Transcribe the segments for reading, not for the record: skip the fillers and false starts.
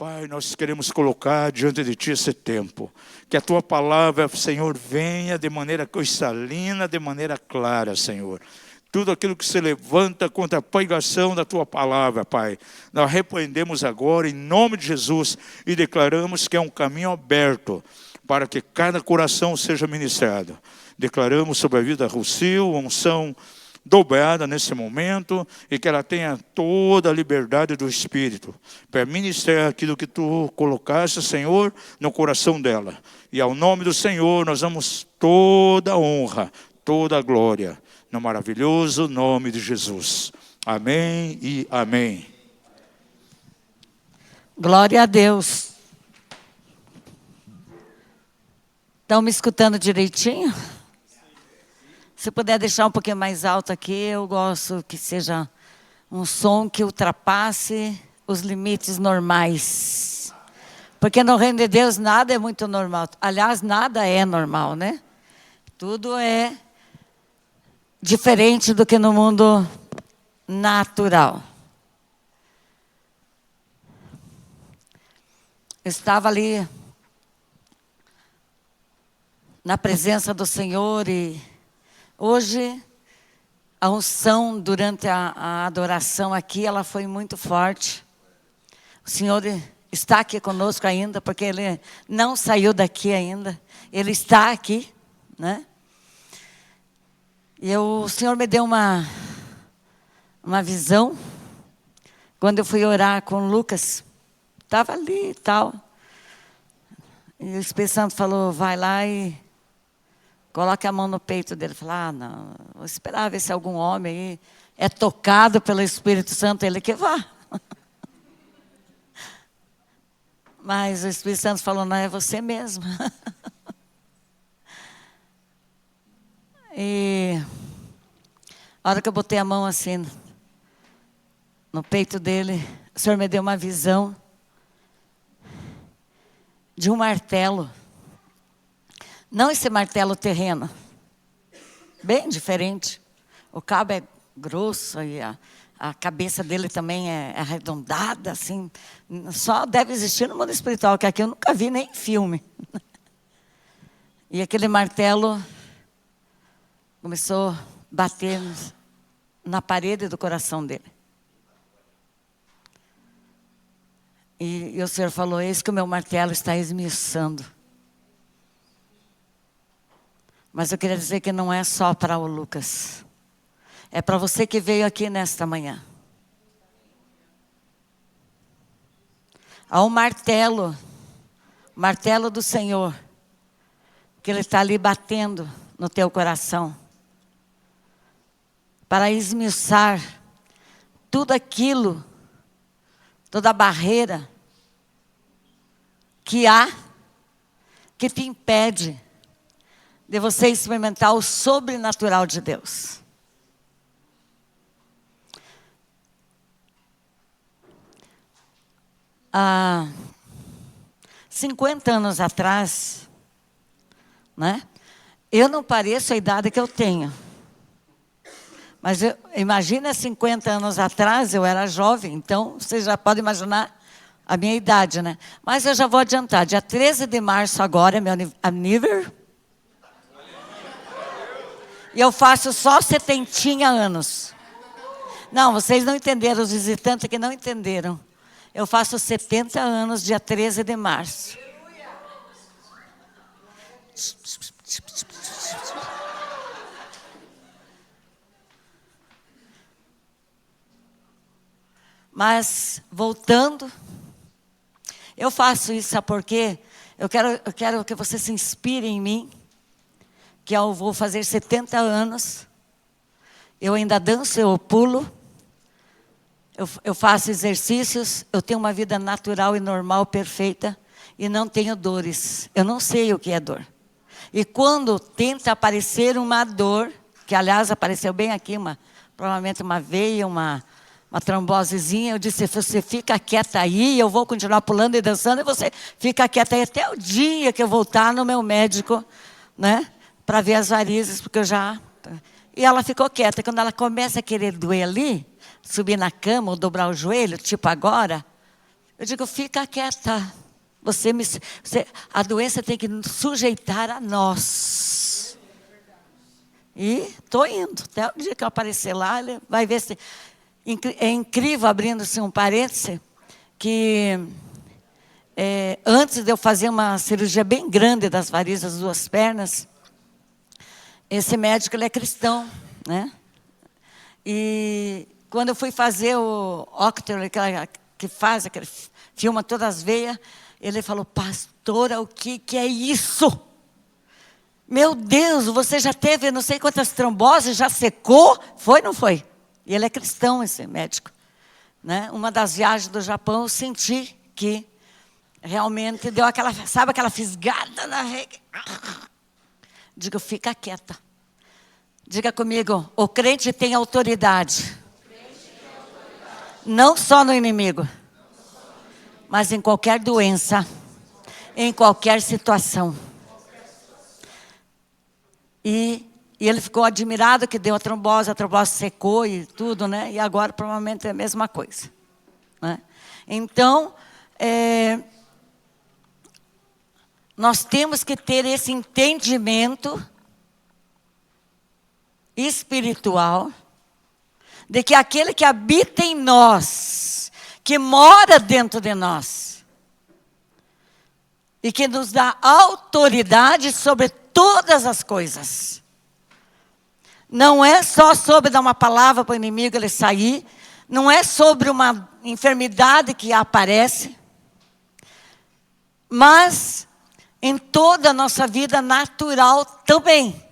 Pai, nós queremos colocar diante de Ti esse tempo. Que a Tua palavra, Senhor, venha de maneira cristalina, de maneira clara, Senhor. Tudo aquilo que se levanta contra a pregação da Tua palavra, Pai, nós repreendemos agora em nome de Jesus e declaramos que é um caminho aberto para que cada coração seja ministrado. Declaramos sobre a vida da Rocio, unção dobrada nesse momento, e que ela tenha toda a liberdade do Espírito para ministrar aquilo que Tu colocaste, Senhor, no coração dela. E ao nome do Senhor nós damos toda a honra, toda a glória, no maravilhoso nome de Jesus. Amém e amém. Glória a Deus. Estão me escutando direitinho? Se puder deixar um pouquinho mais alto aqui, eu gosto que seja um som que ultrapasse os limites normais. Porque no reino de Deus nada é muito normal. Aliás, nada é normal, né? Tudo é diferente do que no mundo natural. Eu estava ali na presença do Senhor e hoje a unção durante a adoração aqui, ela foi muito forte. O Senhor está aqui conosco ainda, porque Ele não saiu daqui ainda. Ele está aqui, né? E o Senhor me deu uma visão, quando eu fui orar com o Lucas, estava ali e tal. E o Espírito Santo falou, vai lá e coloque a mão no peito dele. Eu falei, não, vou esperar ver se algum homem aí é tocado pelo Espírito Santo, ele que vá. Mas o Espírito Santo falou, não, é você mesmo. E a hora que eu botei a mão assim no peito dele, o Senhor me deu uma visão de um martelo. Não esse martelo terreno, bem diferente. O cabo é grosso e a cabeça dele também é arredondada, assim. Só deve existir no mundo espiritual, que aqui eu nunca vi nem em filme. E aquele martelo começou a bater na parede do coração dele. E o Senhor falou, eis que o meu martelo está esmiuçando. Mas eu queria dizer que não é só para o Lucas. É para você que veio aqui nesta manhã. Há um martelo do Senhor, que Ele está ali batendo no teu coração, para esmiuçar tudo aquilo, toda a barreira que há, que te impede de você experimentar o sobrenatural de Deus. Há 50 anos atrás, né? Eu não pareço a idade que eu tenho. Mas imagina 50 anos atrás, eu era jovem, então você já pode imaginar a minha idade, né? Mas eu já vou adiantar, dia 13 de março agora é meu aniversário. E eu faço só 70 anos. Não, vocês não entenderam, os visitantes que não entenderam. Eu faço 70 anos, dia 13 de março. Mas, voltando, eu faço isso, sabe por quê? Eu quero que você se inspire em mim, que eu vou fazer 70 anos, eu ainda danço, eu pulo, eu faço exercícios, eu tenho uma vida natural e normal, perfeita, e não tenho dores. Eu não sei o que é dor. E quando tenta aparecer uma dor, que aliás apareceu bem aqui, provavelmente uma veia, uma trombosezinha, eu disse, você fica quieta aí, eu vou continuar pulando e dançando, e você fica quieta aí até o dia que eu voltar no meu médico, né? Para ver as varizes, porque eu já... E ela ficou quieta. Quando ela começa a querer doer ali, subir na cama ou dobrar o joelho, tipo agora, Eu digo, fica quieta. A doença tem que nos sujeitar a nós. E estou indo. Até o dia que eu aparecer lá, ele vai ver se... É incrível, abrindo-se um parêntese, que antes de eu fazer uma cirurgia bem grande das varizes das duas pernas, esse médico, ele é cristão, né? E quando eu fui fazer o óculos, que filma todas as veias, ele falou, pastora, o que é isso? Meu Deus, você já teve não sei quantas tromboses, já secou? Foi ou não foi? E ele é cristão, esse médico, né? Uma das viagens do Japão, eu senti que realmente deu aquela, sabe, aquela fisgada na rega. Digo, fica quieta. Diga comigo, o crente tem autoridade. Não só no inimigo, mas em qualquer doença, em qualquer situação. E ele ficou admirado que deu a trombose secou e tudo, né? E agora provavelmente é a mesma coisa, né? Então, nós temos que ter esse entendimento espiritual de que aquele que habita em nós, que mora dentro de nós e que nos dá autoridade sobre todas as coisas. Não é só sobre dar uma palavra para o inimigo ele sair, não é sobre uma enfermidade que aparece, mas em toda a nossa vida natural também.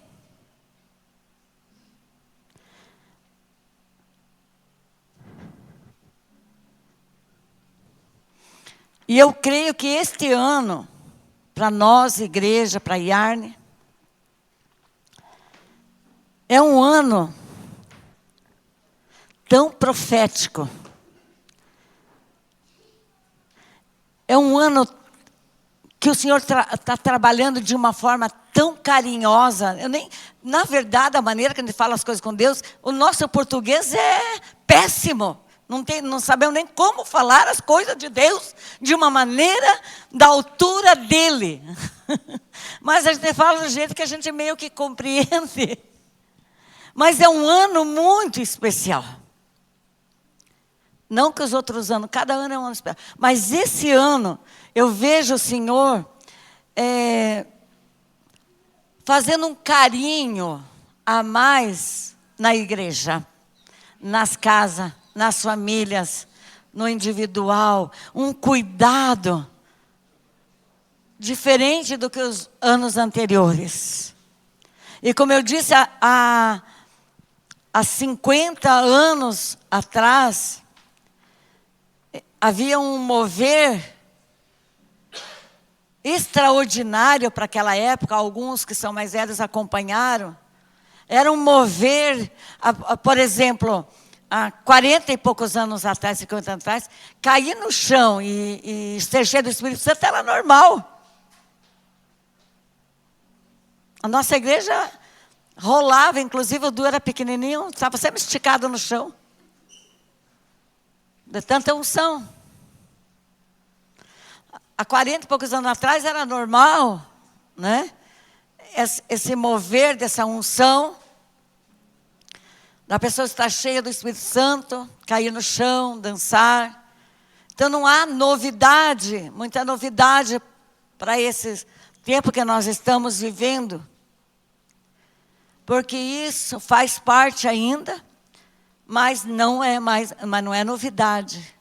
E eu creio que este ano, para nós, igreja, para Yarne, é um ano tão profético. É um ano que o Senhor está trabalhando de uma forma tão carinhosa. Na verdade, a maneira que a gente fala as coisas com Deus, o nosso português é péssimo. Não sabemos nem como falar as coisas de Deus de uma maneira da altura dele. Mas a gente fala do jeito que a gente meio que compreende. Mas é um ano muito especial. Não que os outros anos, cada ano é um ano especial. Mas esse ano, eu vejo o Senhor fazendo um carinho a mais na igreja, nas casas, nas famílias, no individual, um cuidado diferente do que os anos anteriores. E como eu disse, há 50 anos atrás, havia um mover extraordinário para aquela época, alguns que são mais velhos acompanharam. Era um mover, por exemplo, há 40 e poucos anos atrás, 50 anos atrás, cair no chão e ser cheio do Espírito Santo era normal. A nossa igreja rolava, inclusive o Du era pequenininho, estava sempre esticado no chão. De tanta unção. Há 40 e poucos anos atrás era normal, né? Esse mover dessa unção, da pessoa estar cheia do Espírito Santo, cair no chão, dançar. Então não há novidade, muita novidade para esse tempo que nós estamos vivendo. Porque isso faz parte ainda, mas não é novidade.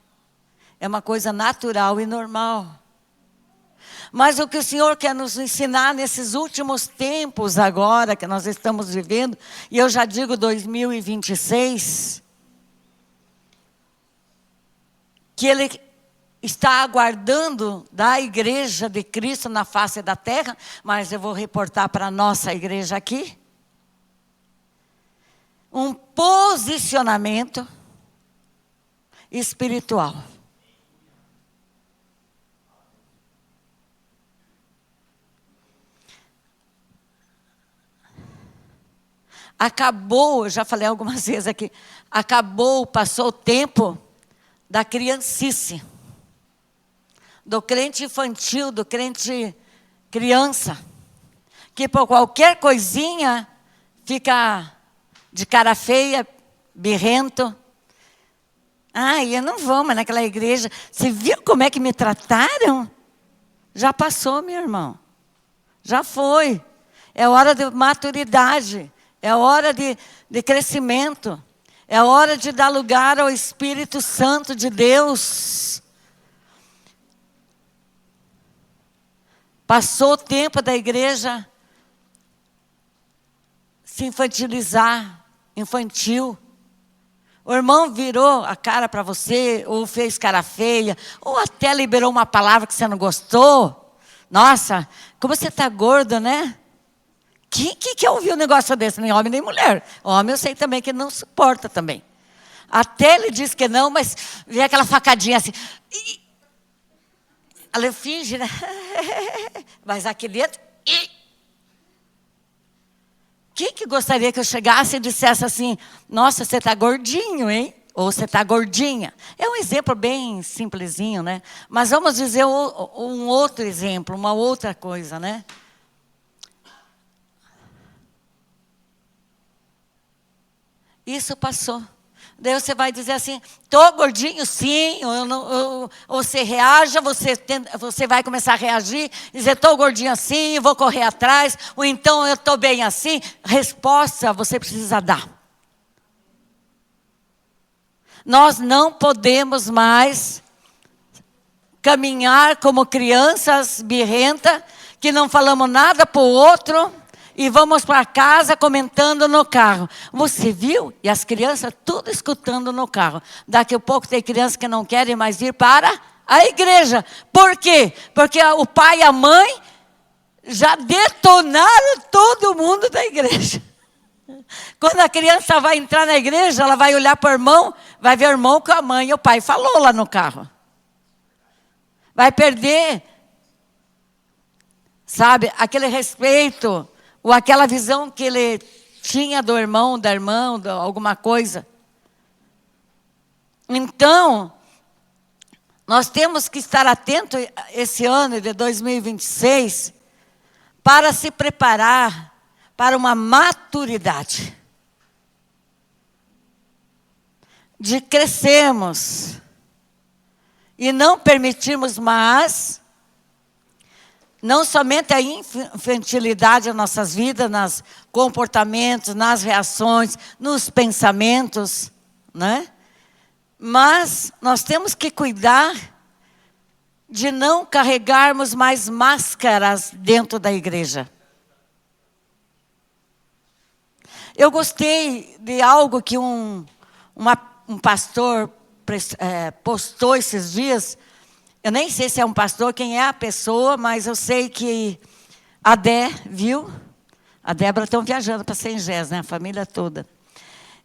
É uma coisa natural e normal. Mas o que o Senhor quer nos ensinar nesses últimos tempos agora, que nós estamos vivendo, e eu já digo 2026, que Ele está aguardando da igreja de Cristo na face da terra, mas eu vou reportar para a nossa igreja aqui, um posicionamento espiritual. Acabou, eu já falei algumas vezes aqui, passou o tempo da criancice. do crente infantil, do crente criança, que por qualquer coisinha fica de cara feia, birrento. Eu não vou mais naquela igreja. Você viu como é que me trataram? Já passou, meu irmão. Já foi. É hora de maturidade. É hora de crescimento. É hora de dar lugar ao Espírito Santo de Deus. Passou o tempo da igreja se infantilizar, infantil. O irmão virou a cara para você, ou fez cara feia, ou até liberou uma palavra que você não gostou. Nossa, como você está gordo, né? Quem que ouviu um negócio desse? Nem homem nem mulher. Homem eu sei também que não suporta também. Até ele diz que não, mas vem aquela facadinha assim. Ela finge, né? Mas aqui dentro... Quem que gostaria que eu chegasse e dissesse assim, nossa, você está gordinho, hein? Ou você está gordinha. É um exemplo bem simplesinho, né? Mas vamos dizer um outro exemplo, uma outra coisa, né? Isso passou. Daí você vai dizer assim, estou gordinho, sim. Você reaja, você vai começar a reagir, dizer, estou gordinho assim, vou correr atrás, ou então eu estou bem assim. Resposta você precisa dar. Nós não podemos mais caminhar como crianças birrentas, que não falamos nada para o outro, e vamos para casa comentando no carro. Você viu? E as crianças tudo escutando no carro. Daqui a pouco tem crianças que não querem mais ir para a igreja. Por quê? Porque o pai e a mãe já detonaram todo mundo da igreja. Quando a criança vai entrar na igreja, ela vai olhar para o irmão, vai ver o irmão que a mãe e o pai falou lá no carro. Vai perder, sabe, aquele respeito, ou aquela visão que ele tinha do irmão, da irmã, de alguma coisa. Então, nós temos que estar atentos esse ano de 2026 para se preparar para uma maturidade. De crescermos e não permitirmos mais não somente a infantilidade em nossas vidas, nos comportamentos, nas reações, nos pensamentos, né? Mas nós temos que cuidar de não carregarmos mais máscaras dentro da igreja. Eu gostei de algo que um pastor postou esses dias. Eu nem sei se é um pastor, quem é a pessoa, mas eu sei que a Dé, viu? A Débora estão viajando para Sengés, né? A família toda.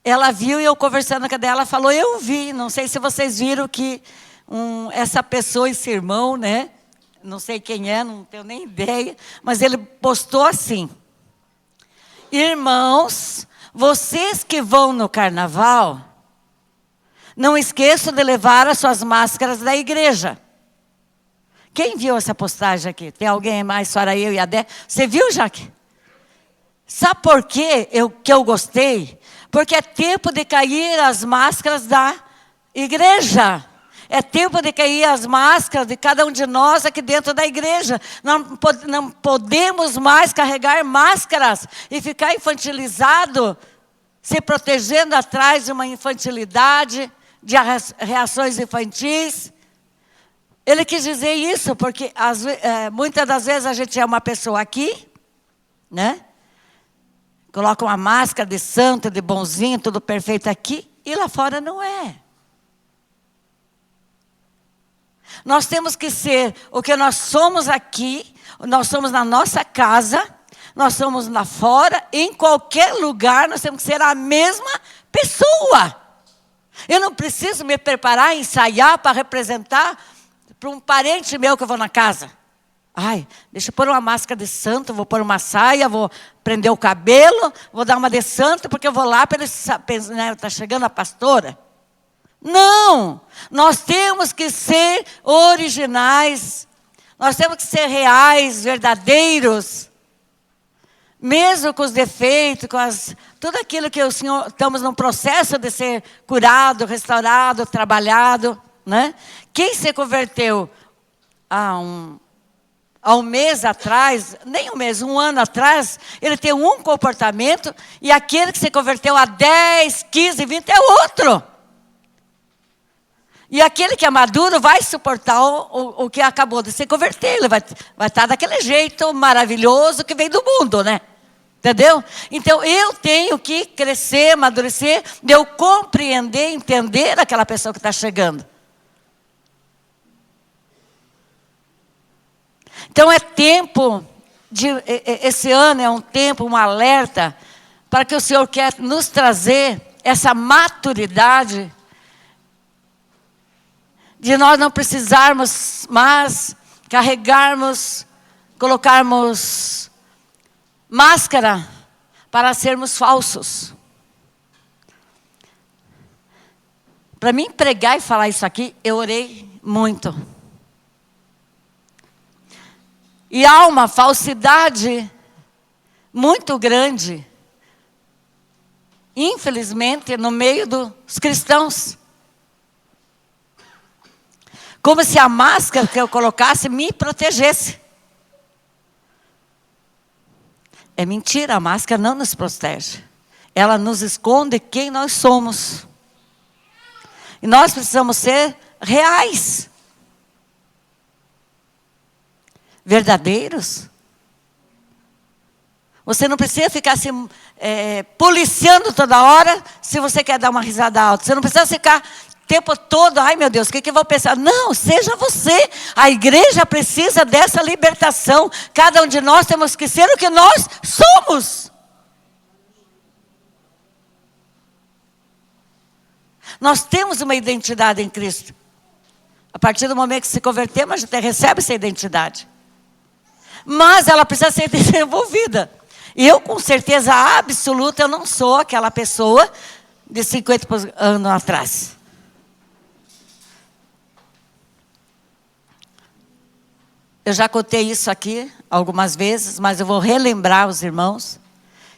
Ela viu e eu conversando com a Dé, ela falou, eu vi, não sei se vocês viram que essa pessoa, esse irmão, né? Não sei quem é, não tenho nem ideia, mas ele postou assim. Irmãos, vocês que vão no carnaval, não esqueçam de levar as suas máscaras da igreja. Quem viu essa postagem aqui? Tem alguém mais, fora eu e a Dé? Você viu, Jaque? Sabe por quê que eu gostei? Porque é tempo de cair as máscaras da igreja. É tempo de cair as máscaras de cada um de nós aqui dentro da igreja. Não podemos mais carregar máscaras e ficar infantilizado, se protegendo atrás de uma infantilidade, de reações infantis. Ele quis dizer isso porque muitas das vezes a gente é uma pessoa aqui, né? Coloca uma máscara de santo, de bonzinho, tudo perfeito aqui, e lá fora não é. Nós temos que ser o que nós somos aqui, nós somos na nossa casa, nós somos lá fora, em qualquer lugar nós temos que ser a mesma pessoa. Eu não preciso me preparar, ensaiar para representar para um parente meu que eu vou na casa. Ai, deixa eu pôr uma máscara de santo, vou pôr uma saia, vou prender o cabelo, vou dar uma de santo, porque eu vou lá para ele, né, está chegando a pastora. Não! Nós temos que ser originais. Nós temos que ser reais, verdadeiros. Mesmo com os defeitos, tudo aquilo que o Senhor, estamos no processo de ser curado, restaurado, trabalhado, né? Quem se converteu há um mês atrás, nem um mês, um ano atrás, ele tem um comportamento, e aquele que se converteu há 10, 15, 20 é outro. E aquele que é maduro vai suportar o que acabou de se converter. Ele vai estar daquele jeito maravilhoso que vem do mundo, né? Entendeu? Então, eu tenho que crescer, amadurecer, de eu compreender, entender aquela pessoa que está chegando. Então, é tempo, esse ano é um tempo, um alerta, para que o Senhor quer nos trazer essa maturidade, de nós não precisarmos mais carregarmos, colocarmos máscara para sermos falsos. Para mim pregar e falar isso aqui, eu orei muito. E há uma falsidade muito grande, infelizmente, no meio dos cristãos. Como se a máscara que eu colocasse me protegesse. É mentira, a máscara não nos protege. Ela nos esconde quem nós somos. E nós precisamos ser reais. Verdadeiros. Você não precisa ficar se policiando toda hora se você quer dar uma risada alta. Você não precisa ficar o tempo todo, ai meu Deus, o que eu vou pensar? Não, seja você. A igreja precisa dessa libertação. Cada um de nós temos que ser o que nós somos. Nós temos uma identidade em Cristo. A partir do momento que se convertemos, a gente recebe essa identidade. Mas ela precisa ser desenvolvida. E eu, com certeza absoluta, eu não sou aquela pessoa de 50 anos atrás. Eu já contei isso aqui algumas vezes, mas eu vou relembrar os irmãos,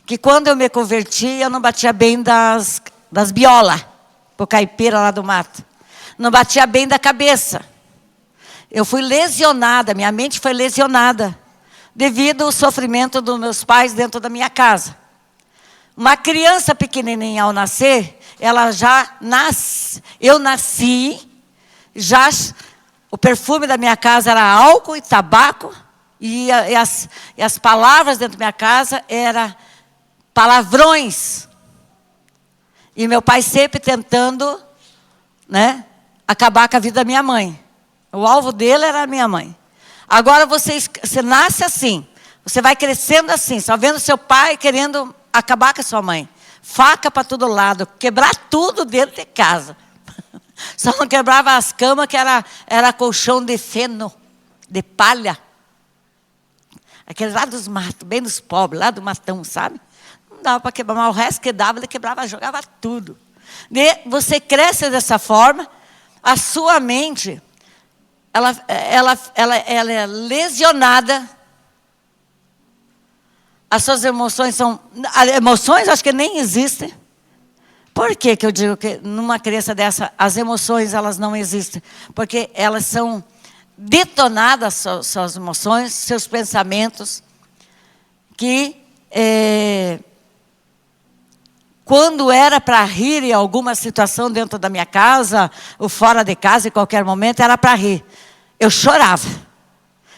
que quando eu me converti, eu não batia bem das biolas, pro caipira lá do mato. Não batia bem da cabeça. Eu fui lesionada, minha mente foi lesionada, devido ao sofrimento dos meus pais dentro da minha casa. Uma criança pequenininha ao nascer, eu nasci, o perfume da minha casa era álcool e tabaco, e as palavras dentro da minha casa eram palavrões. E meu pai sempre tentando, né, acabar com a vida da minha mãe. O alvo dele era a minha mãe. Agora você nasce assim, você vai crescendo assim, só vendo seu pai querendo acabar com a sua mãe. Faca para todo lado, quebrar tudo dentro de casa. Só não quebrava as camas, que era colchão de feno, de palha. Aquele lá dos matos, bem dos pobres, lá do matão, sabe? Não dava para quebrar, mas o resto que dava, ele quebrava, jogava tudo. E você cresce dessa forma, a sua mente, ela é lesionada. As suas emoções emoções acho que nem existem. Por que eu digo que numa criança dessa, as emoções elas não existem? Porque elas são detonadas, suas emoções, seus pensamentos, que quando era para rir em alguma situação dentro da minha casa, ou fora de casa, em qualquer momento, era para rir. Eu chorava.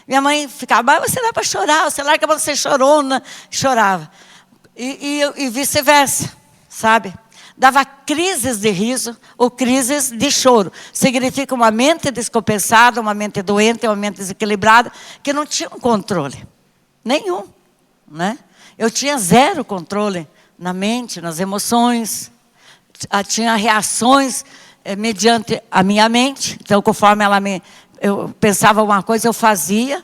Minha mãe ficava, mas você não é para chorar, você larga para você chorona, chorava. E vice-versa, sabe? Dava crises de riso ou crises de choro. Significa uma mente descompensada, uma mente doente, uma mente desequilibrada, que não tinha um controle. Nenhum. Né? Eu tinha zero controle na mente, nas emoções. Tinha reações mediante a minha mente. Então, conforme eu pensava uma coisa, eu fazia.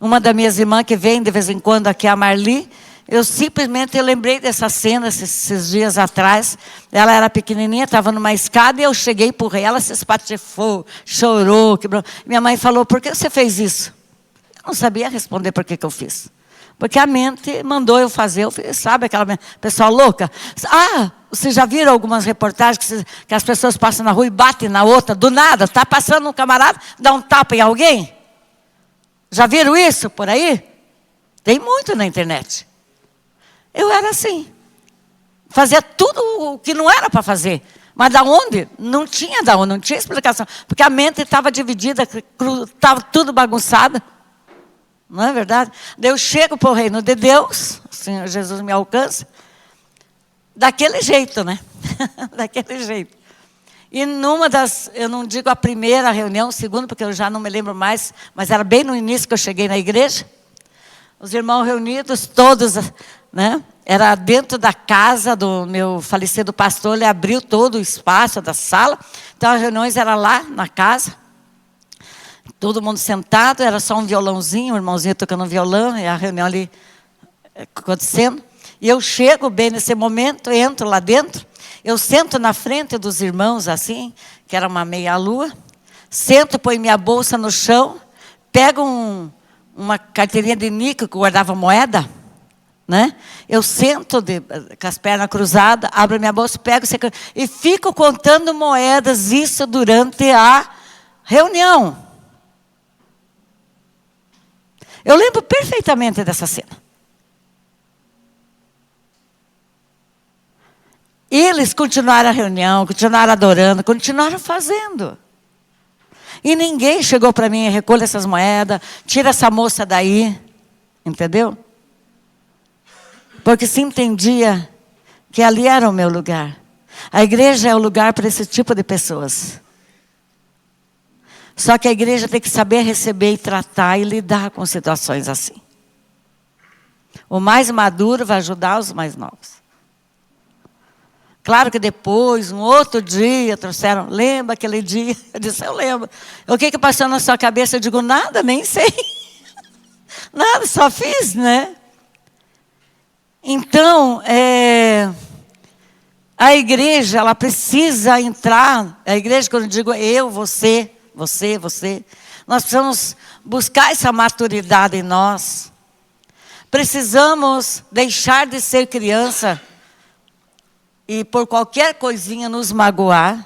Uma das minhas irmãs que vem de vez em quando aqui, a Marli, Eu simplesmente lembrei dessa cena esses dias atrás. Ela era pequenininha, estava numa escada e eu cheguei, empurrei ela, se espatifou, chorou, quebrou. Minha mãe falou, por que você fez isso? Eu não sabia responder por que eu fiz. Porque a mente mandou eu fazer, eu fiz, sabe aquela pessoa louca? Ah, vocês já viram algumas reportagens que as pessoas passam na rua e batem na outra, do nada, está passando um camarada, dá um tapa em alguém? Já viram isso por aí? Tem muito na internet. Eu era assim. Fazia tudo o que não era para fazer. Mas da onde? Não tinha da onde, não tinha explicação. Porque a mente estava dividida, estava tudo bagunçado. Não é verdade? Daí eu chego para o reino de Deus, o Senhor Jesus me alcança, daquele jeito, né? Daquele jeito. E numa das, eu não digo a primeira reunião, segunda, porque eu já não me lembro mais, mas era bem no início que eu cheguei na igreja. Os irmãos reunidos, todos, né? Era dentro da casa do meu falecido pastor, ele abriu todo o espaço da sala. Então as reuniões eram lá na casa. Todo mundo sentado, era só um violãozinho, um irmãozinho tocando um violão, e a reunião ali acontecendo. E eu chego bem nesse momento, entro lá dentro, eu sento na frente dos irmãos assim, que era uma meia-lua, sento, põe minha bolsa no chão, pego uma carteirinha de níquel que guardava moeda, né? Eu sento com as pernas cruzadas, abro minha bolsa, pego e fico contando moedas, isso durante a reunião. Eu lembro perfeitamente dessa cena. Eles continuaram a reunião, continuaram adorando, continuaram fazendo. E ninguém chegou para mim e recolhe essas moedas, tira essa moça daí, entendeu? Porque se entendia que ali era o meu lugar. A igreja é o lugar para esse tipo de pessoas. Só que a igreja tem que saber receber e tratar e lidar com situações assim. O mais maduro vai ajudar os mais novos. Claro que depois, um outro dia, trouxeram, lembra aquele dia? Eu disse, eu lembro. O que passou na sua cabeça? Eu digo, nada, nem sei. Nada, só fiz, né? Então, a igreja, ela precisa entrar. A igreja, quando eu digo eu, você, nós precisamos buscar essa maturidade em nós. Precisamos deixar de ser criança e por qualquer coisinha nos magoar.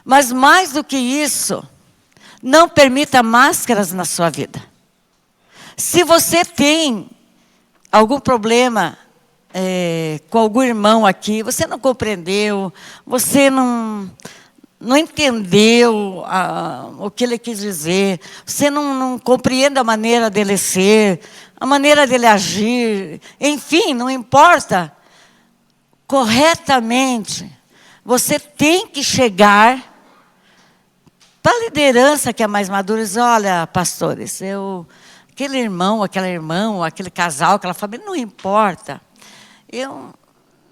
Mas mais do que isso, não permita máscaras na sua vida. Se você tem algum problema com algum irmão aqui, você não compreendeu, você não entendeu o que ele quis dizer, você não compreende a maneira dele ser, a maneira dele agir, enfim, não importa. Corretamente, você tem que chegar para a liderança que é mais madura e dizer, olha, pastores, aquele irmão, aquela irmã, aquele casal, aquela família, não importa. Eu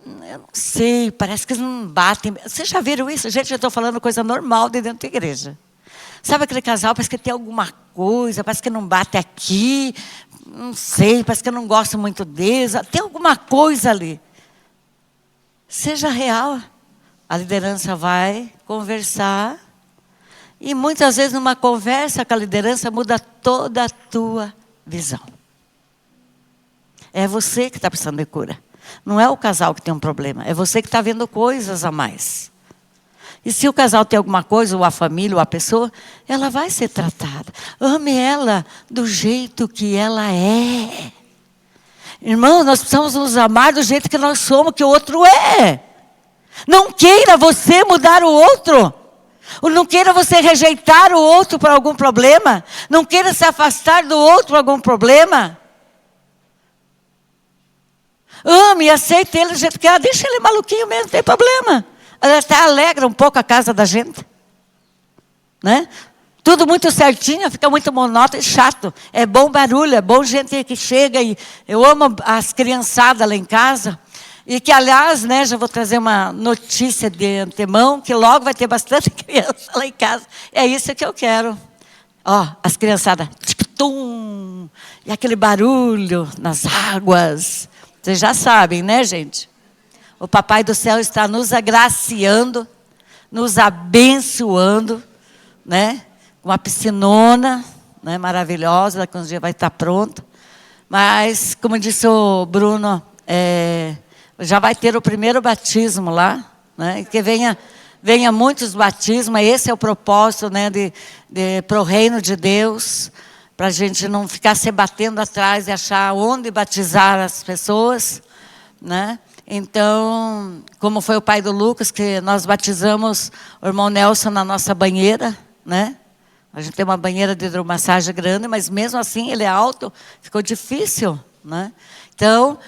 não sei, parece que eles não batem. Vocês já viram isso? Gente, eu estou falando coisa normal de dentro da igreja. Sabe aquele casal, parece que tem alguma coisa, parece que não bate aqui, não sei, parece que eu não gosto muito deles, tem alguma coisa ali. Seja real. A liderança vai conversar. E muitas vezes numa conversa com a liderança muda toda a tua visão. É você que está precisando de cura. Não é o casal que tem um problema. É você que está vendo coisas a mais. E se o casal tem alguma coisa, ou a família, ou a pessoa, ela vai ser tratada. Ame ela do jeito que ela é. Irmãos, nós precisamos nos amar do jeito que nós somos, que o outro é. Não queira você mudar o outro. Não queira você rejeitar o outro por algum problema. Não queira se afastar do outro por algum problema. Ame e aceite ele do jeito que é. Deixa ele maluquinho mesmo, não tem problema. Até alegra um pouco a casa da gente. Né? Tudo muito certinho, fica muito monótono e chato. É bom barulho, é bom gente que chega. E eu amo as criançadas lá em casa. E que, aliás, né, já vou trazer uma notícia de antemão, que logo vai ter bastante criança lá em casa. É isso que eu quero. Ó, as criançadas, tum, e aquele barulho nas águas. Vocês já sabem, né, gente? O Papai do Céu está nos agraciando, nos abençoando, né? Uma piscinona, né, maravilhosa, que um dia vai estar pronta. Mas, como disse o Bruno, já vai ter o primeiro batismo lá, né? Que venha muitos batismos. Esse é o propósito, né, para o reino de Deus, para a gente não ficar se batendo atrás e achar onde batizar as pessoas, né? Então, como foi o pai do Lucas, que nós batizamos o irmão Nelson na nossa banheira, né? A gente tem uma banheira de hidromassagem grande, mas mesmo assim ele é alto, ficou difícil, né? Então,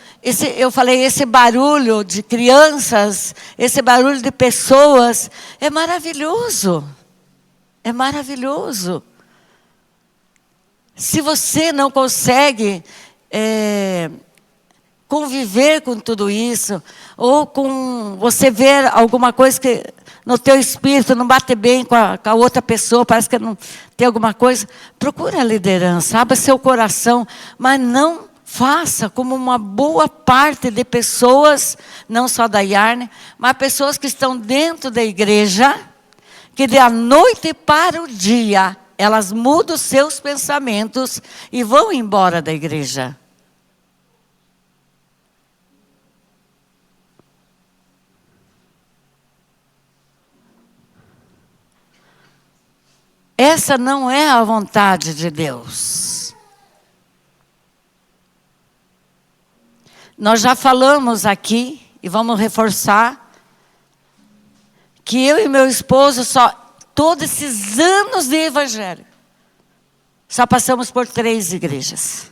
eu falei, esse barulho de crianças, esse barulho de pessoas, é maravilhoso. É maravilhoso. Se você não consegue conviver com tudo isso, ou com você ver alguma coisa que no teu espírito não bate bem com a outra pessoa, parece que não tem alguma coisa, procura a liderança, abra seu coração, mas não faça como uma boa parte de pessoas, não só da Yarne, mas pessoas que estão dentro da igreja, que da noite para o dia, elas mudam seus pensamentos e vão embora da igreja. Essa não é a vontade de Deus. Nós já falamos aqui, e vamos reforçar, que eu e meu esposo, todos esses anos de evangelho, só passamos por 3 igrejas.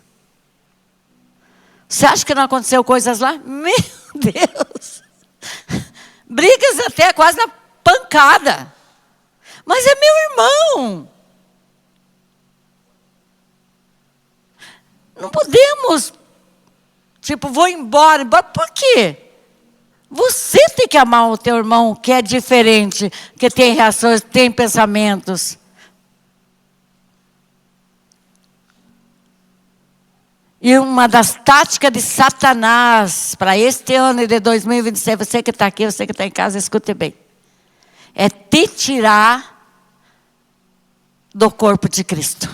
Você acha que não aconteceu coisas lá? Meu Deus! Brigas até quase na pancada. Mas é meu irmão. Não podemos, vou embora. Por quê? Você tem que amar o teu irmão que é diferente, que tem reações, tem pensamentos. E uma das táticas de Satanás para este ano de 2026, você que está aqui, você que está em casa, escute bem. É te tirar do corpo de Cristo.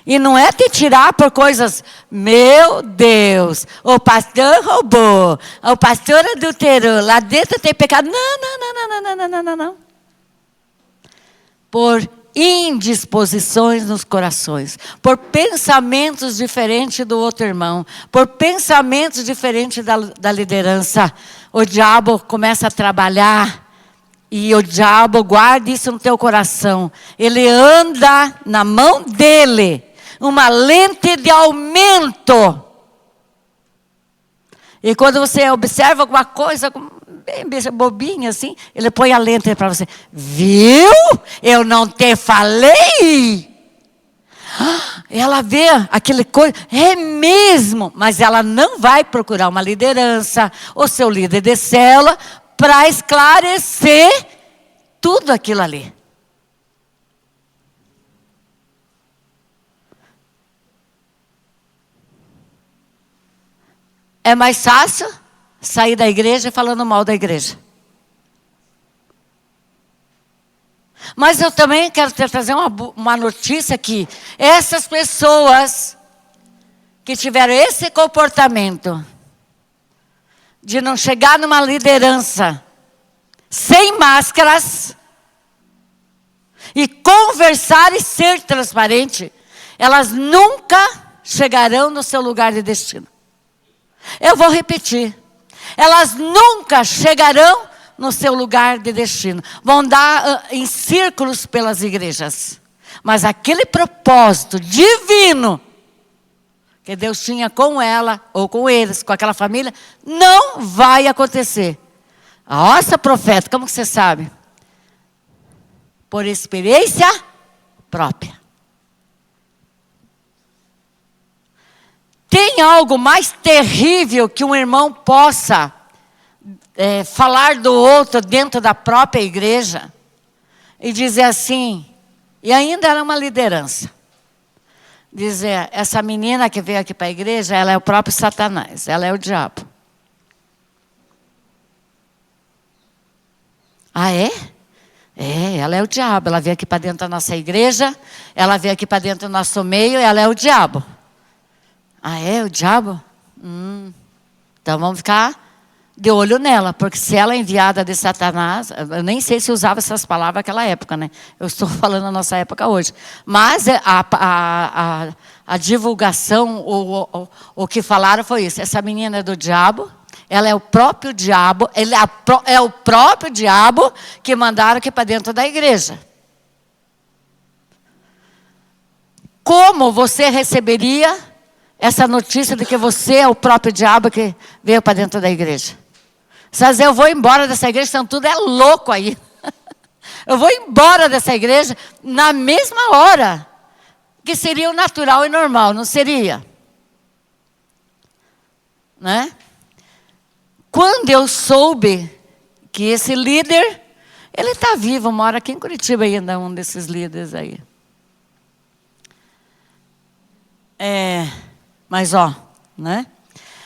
E não é te tirar por coisas, meu Deus, o pastor roubou, o pastor adulterou, lá dentro tem pecado. Não. Por indisposições nos corações, por pensamentos diferentes do outro irmão, por pensamentos diferentes da liderança, o diabo começa a trabalhar. E o diabo, guarda isso no teu coração. Ele anda na mão dele uma lente de aumento. E quando você observa alguma coisa bem bobinha assim, ele põe a lente para você. Viu? Eu não te falei? Ela vê aquele coisa, é mesmo, mas ela não vai procurar uma liderança, ou seu líder de célula, para esclarecer tudo aquilo ali. É mais fácil sair da igreja falando mal da igreja. Mas eu também quero te trazer uma notícia que essas pessoas que tiveram esse comportamento de não chegar numa liderança sem máscaras e conversar e ser transparente, elas nunca chegarão no seu lugar de destino. Eu vou repetir. Elas nunca chegarão no seu lugar de destino. Vão dar em círculos pelas igrejas. Mas aquele propósito divino que Deus tinha com ela, ou com eles, com aquela família, não vai acontecer. Nossa, profeta, como que você sabe? Por experiência própria. Tem algo mais terrível que um irmão possa falar do outro dentro da própria igreja e dizer assim, e ainda era uma liderança. dizer, essa menina que veio aqui para a igreja, ela é o próprio Satanás, ela é o diabo. Ah, é? É, ela é o diabo. Ela veio aqui para dentro da nossa igreja, ela veio aqui para dentro do nosso meio, ela é o diabo. Ah, é o diabo? Então vamos ficar de olho nela, porque se ela é enviada de Satanás, eu nem sei se usava essas palavras naquela época, né? Eu estou falando na nossa época hoje. Mas a divulgação, o que falaram foi isso. Essa menina é do diabo. Ela é o próprio diabo, ele é o próprio diabo que mandaram aqui para dentro da igreja. Como você receberia essa notícia de que você é o próprio diabo que veio para dentro da igreja? Você vai dizer, eu vou embora dessa igreja, senão tudo é louco aí. Eu vou embora dessa igreja na mesma hora, que seria o natural e normal, não seria? Né? Quando eu soube que esse líder, ele está vivo, mora aqui em Curitiba ainda, um desses líderes aí. Mas né?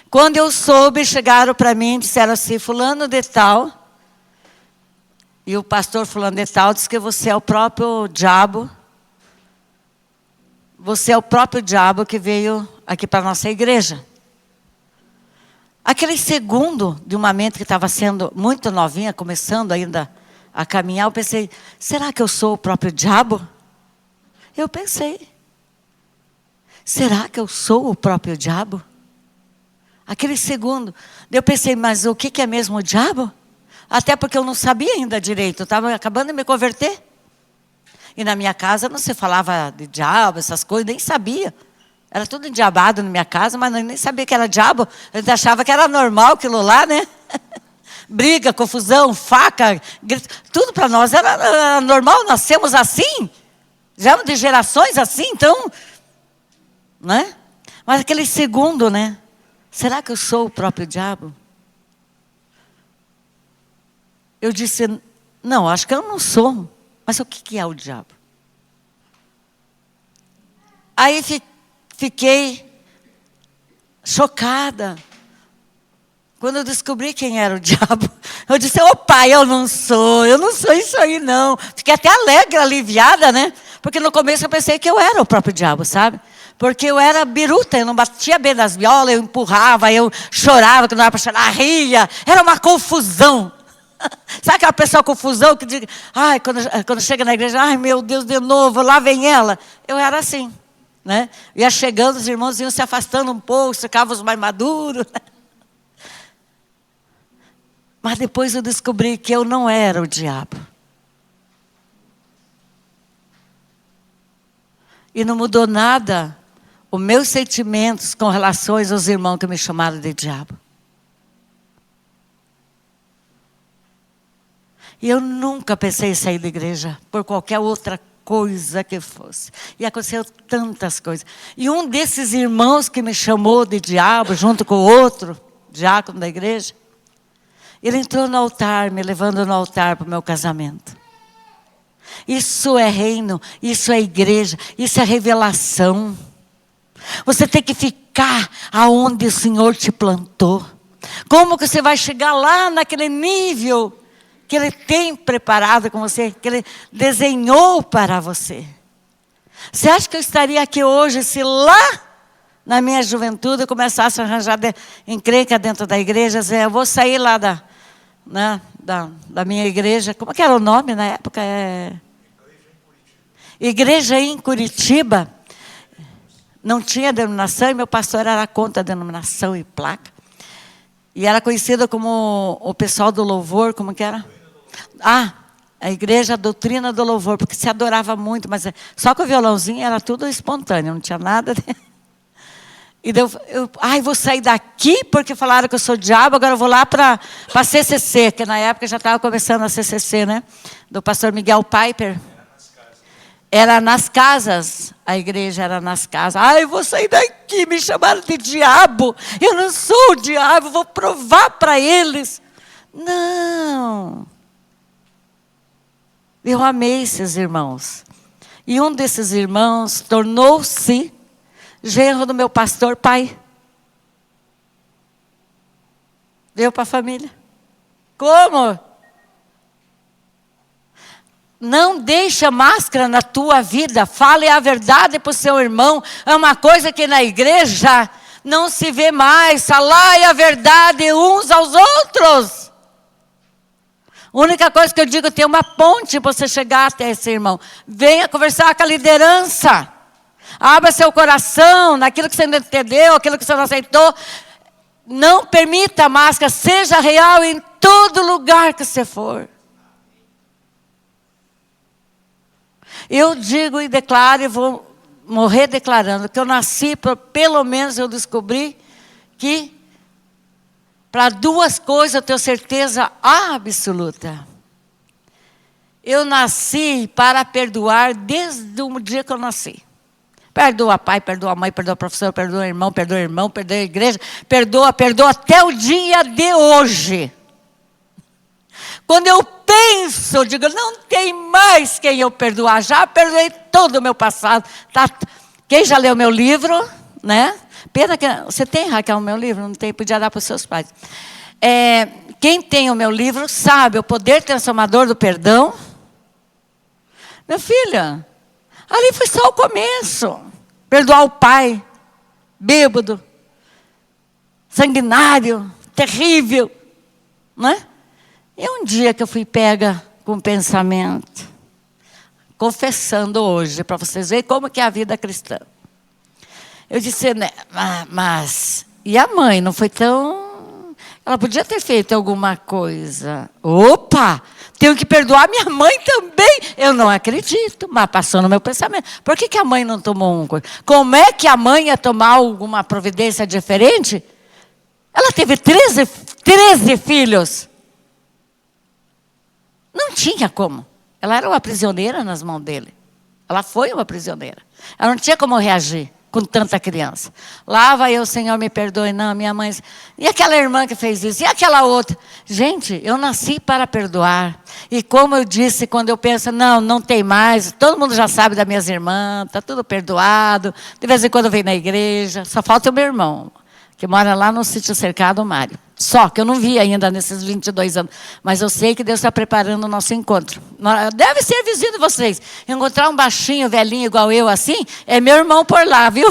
Quando eu soube, chegaram para mim e disseram assim, fulano de tal, e o pastor fulano de tal disse que você é o próprio diabo, você é o próprio diabo que veio aqui para a nossa igreja. Aquele segundo de uma mente que estava sendo muito novinha, começando ainda a caminhar, eu pensei, será que eu sou o próprio diabo? Eu pensei, será que eu sou o próprio diabo? Aquele segundo, eu pensei, mas o que é mesmo o diabo? Até porque eu não sabia ainda direito, eu estava acabando de me converter. E na minha casa não se falava de diabo, essas coisas, nem sabia. Era tudo endiabado na minha casa, mas nem sabia que era diabo. A gente achava que era normal aquilo lá, né? Briga, confusão, faca, grito. Tudo para nós era normal, nascemos assim. Já de gerações assim, então... Né? Mas aquele segundo, né? Será que eu sou o próprio diabo? Eu disse, não, acho que eu não sou. Mas o que é o diabo? Aí fiquei chocada. Quando eu descobri quem era o diabo, eu disse, ô pai, eu não sou isso aí não. Fiquei até alegre, aliviada, né? Porque no começo eu pensei que eu era o próprio diabo, sabe? Porque eu era biruta, eu não batia bem nas violas, eu empurrava, eu chorava, que não era para chorar, ria. Era uma confusão. Sabe aquela pessoa confusão que diz, ai, quando chega na igreja, ai meu Deus, de novo, lá vem ela. Eu era assim. Né? Ia chegando, os irmãos iam se afastando um pouco, ficavam os mais maduros. Mas depois eu descobri que eu não era o diabo. E não mudou nada os meus sentimentos com relação aos irmãos que me chamaram de diabo. E eu nunca pensei em sair da igreja por qualquer outra coisa que fosse. E aconteceu tantas coisas. E um desses irmãos que me chamou de diabo, junto com o outro diácono da igreja, ele entrou no altar, me levando no altar para o meu casamento. Isso é reino, isso é igreja, isso é revelação. Você tem que ficar aonde o Senhor te plantou. Como que você vai chegar lá naquele nível que Ele tem preparado com você, que Ele desenhou para você? Você acha que eu estaria aqui hoje se lá na minha juventude eu começasse a arranjar encrenca dentro da igreja? Eu vou sair lá da minha igreja. Como que era o nome na época? Igreja em Curitiba. Não tinha denominação e meu pastor era contra a denominação e placa. E era conhecido como o pessoal do louvor, como que era? A igreja, a doutrina do louvor, porque se adorava muito, mas só com o violãozinho era tudo espontâneo, não tinha nada. E vou sair daqui porque falaram que eu sou diabo, agora eu vou lá para a CCC, que na época já estava começando a CCC, né? Do pastor Miguel Piper. Era nas casas, a igreja era nas casas. Eu vou sair daqui, me chamaram de diabo. Eu não sou o diabo, vou provar para eles. Não. Eu amei esses irmãos. E um desses irmãos tornou-se genro do meu pastor, pai. Veio para a família. Como? Não deixa máscara na tua vida. Fale a verdade para o seu irmão. É uma coisa que na igreja não se vê mais. Falai a verdade uns aos outros. A única coisa que eu digo, tem uma ponte para você chegar até esse irmão. Venha conversar com a liderança. Abra seu coração naquilo que você não entendeu, aquilo que você não aceitou. Não permita a máscara, seja real em todo lugar que você for. Eu digo e declaro, e vou morrer declarando, que eu nasci, pelo menos eu descobri que para duas coisas eu tenho certeza absoluta. Eu nasci para perdoar desde o dia que eu nasci. Perdoa pai, perdoa mãe, perdoa professor, perdoa irmão, perdoa a igreja. Perdoa até o dia de hoje. Quando eu penso, eu digo, não tem mais quem eu perdoar. Já perdoei todo o meu passado. Tá? Quem já leu meu livro, né? Pena que você tem, Raquel, o meu livro? Não tem, podia dar para os seus pais. Quem tem o meu livro sabe o poder transformador do perdão. Minha filha, ali foi só o começo. Perdoar o pai, bêbado, sanguinário, terrível, né? E um dia que eu fui pega com pensamento, confessando hoje, para vocês verem como que é a vida cristã. Eu disse, né, mas, e a mãe não foi tão... Ela podia ter feito alguma coisa. Opa, tenho que perdoar minha mãe também. Eu não acredito, mas passou no meu pensamento. Por que a mãe não tomou uma coisa? Como é que a mãe ia tomar alguma providência diferente? Ela teve 13 filhos. Não tinha como. Ela era uma prisioneira nas mãos dele. Ela foi uma prisioneira. Ela não tinha como reagir com tanta criança. Lá vai eu, Senhor, me perdoe. Não, minha mãe... E aquela irmã que fez isso? E aquela outra? Gente, eu nasci para perdoar. E como eu disse, quando eu penso, não tem mais. Todo mundo já sabe das minhas irmãs. Está tudo perdoado. De vez em quando vem na igreja. Só falta o meu irmão, que mora lá no sítio cercado, o Mário. Só que eu não vi ainda nesses 22 anos. Mas eu sei que Deus está preparando o nosso encontro. Deve ser vizinho de vocês. Encontrar um baixinho, velhinho, igual eu, assim, é meu irmão por lá, viu?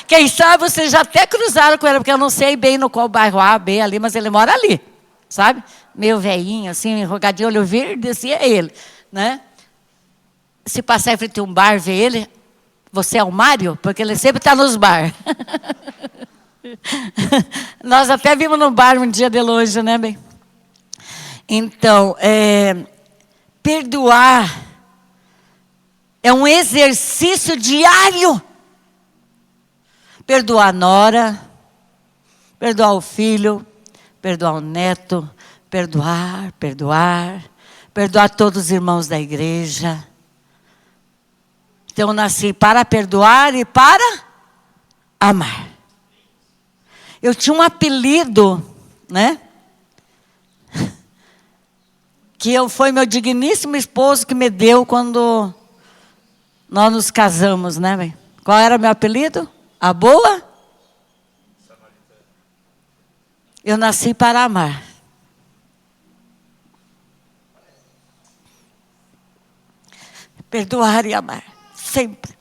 Quem sabe vocês já até cruzaram com ele, porque eu não sei bem no qual bairro A, B, ali, mas ele mora ali, sabe? Meu velhinho, assim, enrugadinho, olho verde, assim, é ele, né? Se passar em frente a um bar, ver ele, você é o Mário? Porque ele sempre está nos bar. Nós até vimos no bar um dia de longe, né, bem? Então, perdoar é um exercício diário. Perdoar a nora, perdoar o filho, perdoar o neto, perdoar todos os irmãos da igreja. Então, eu nasci para perdoar e para amar. Eu tinha um apelido, né? Que foi meu digníssimo esposo que me deu quando nós nos casamos, né, bem? Qual era o meu apelido? A boa? Eu nasci para amar. Perdoar e amar, sempre.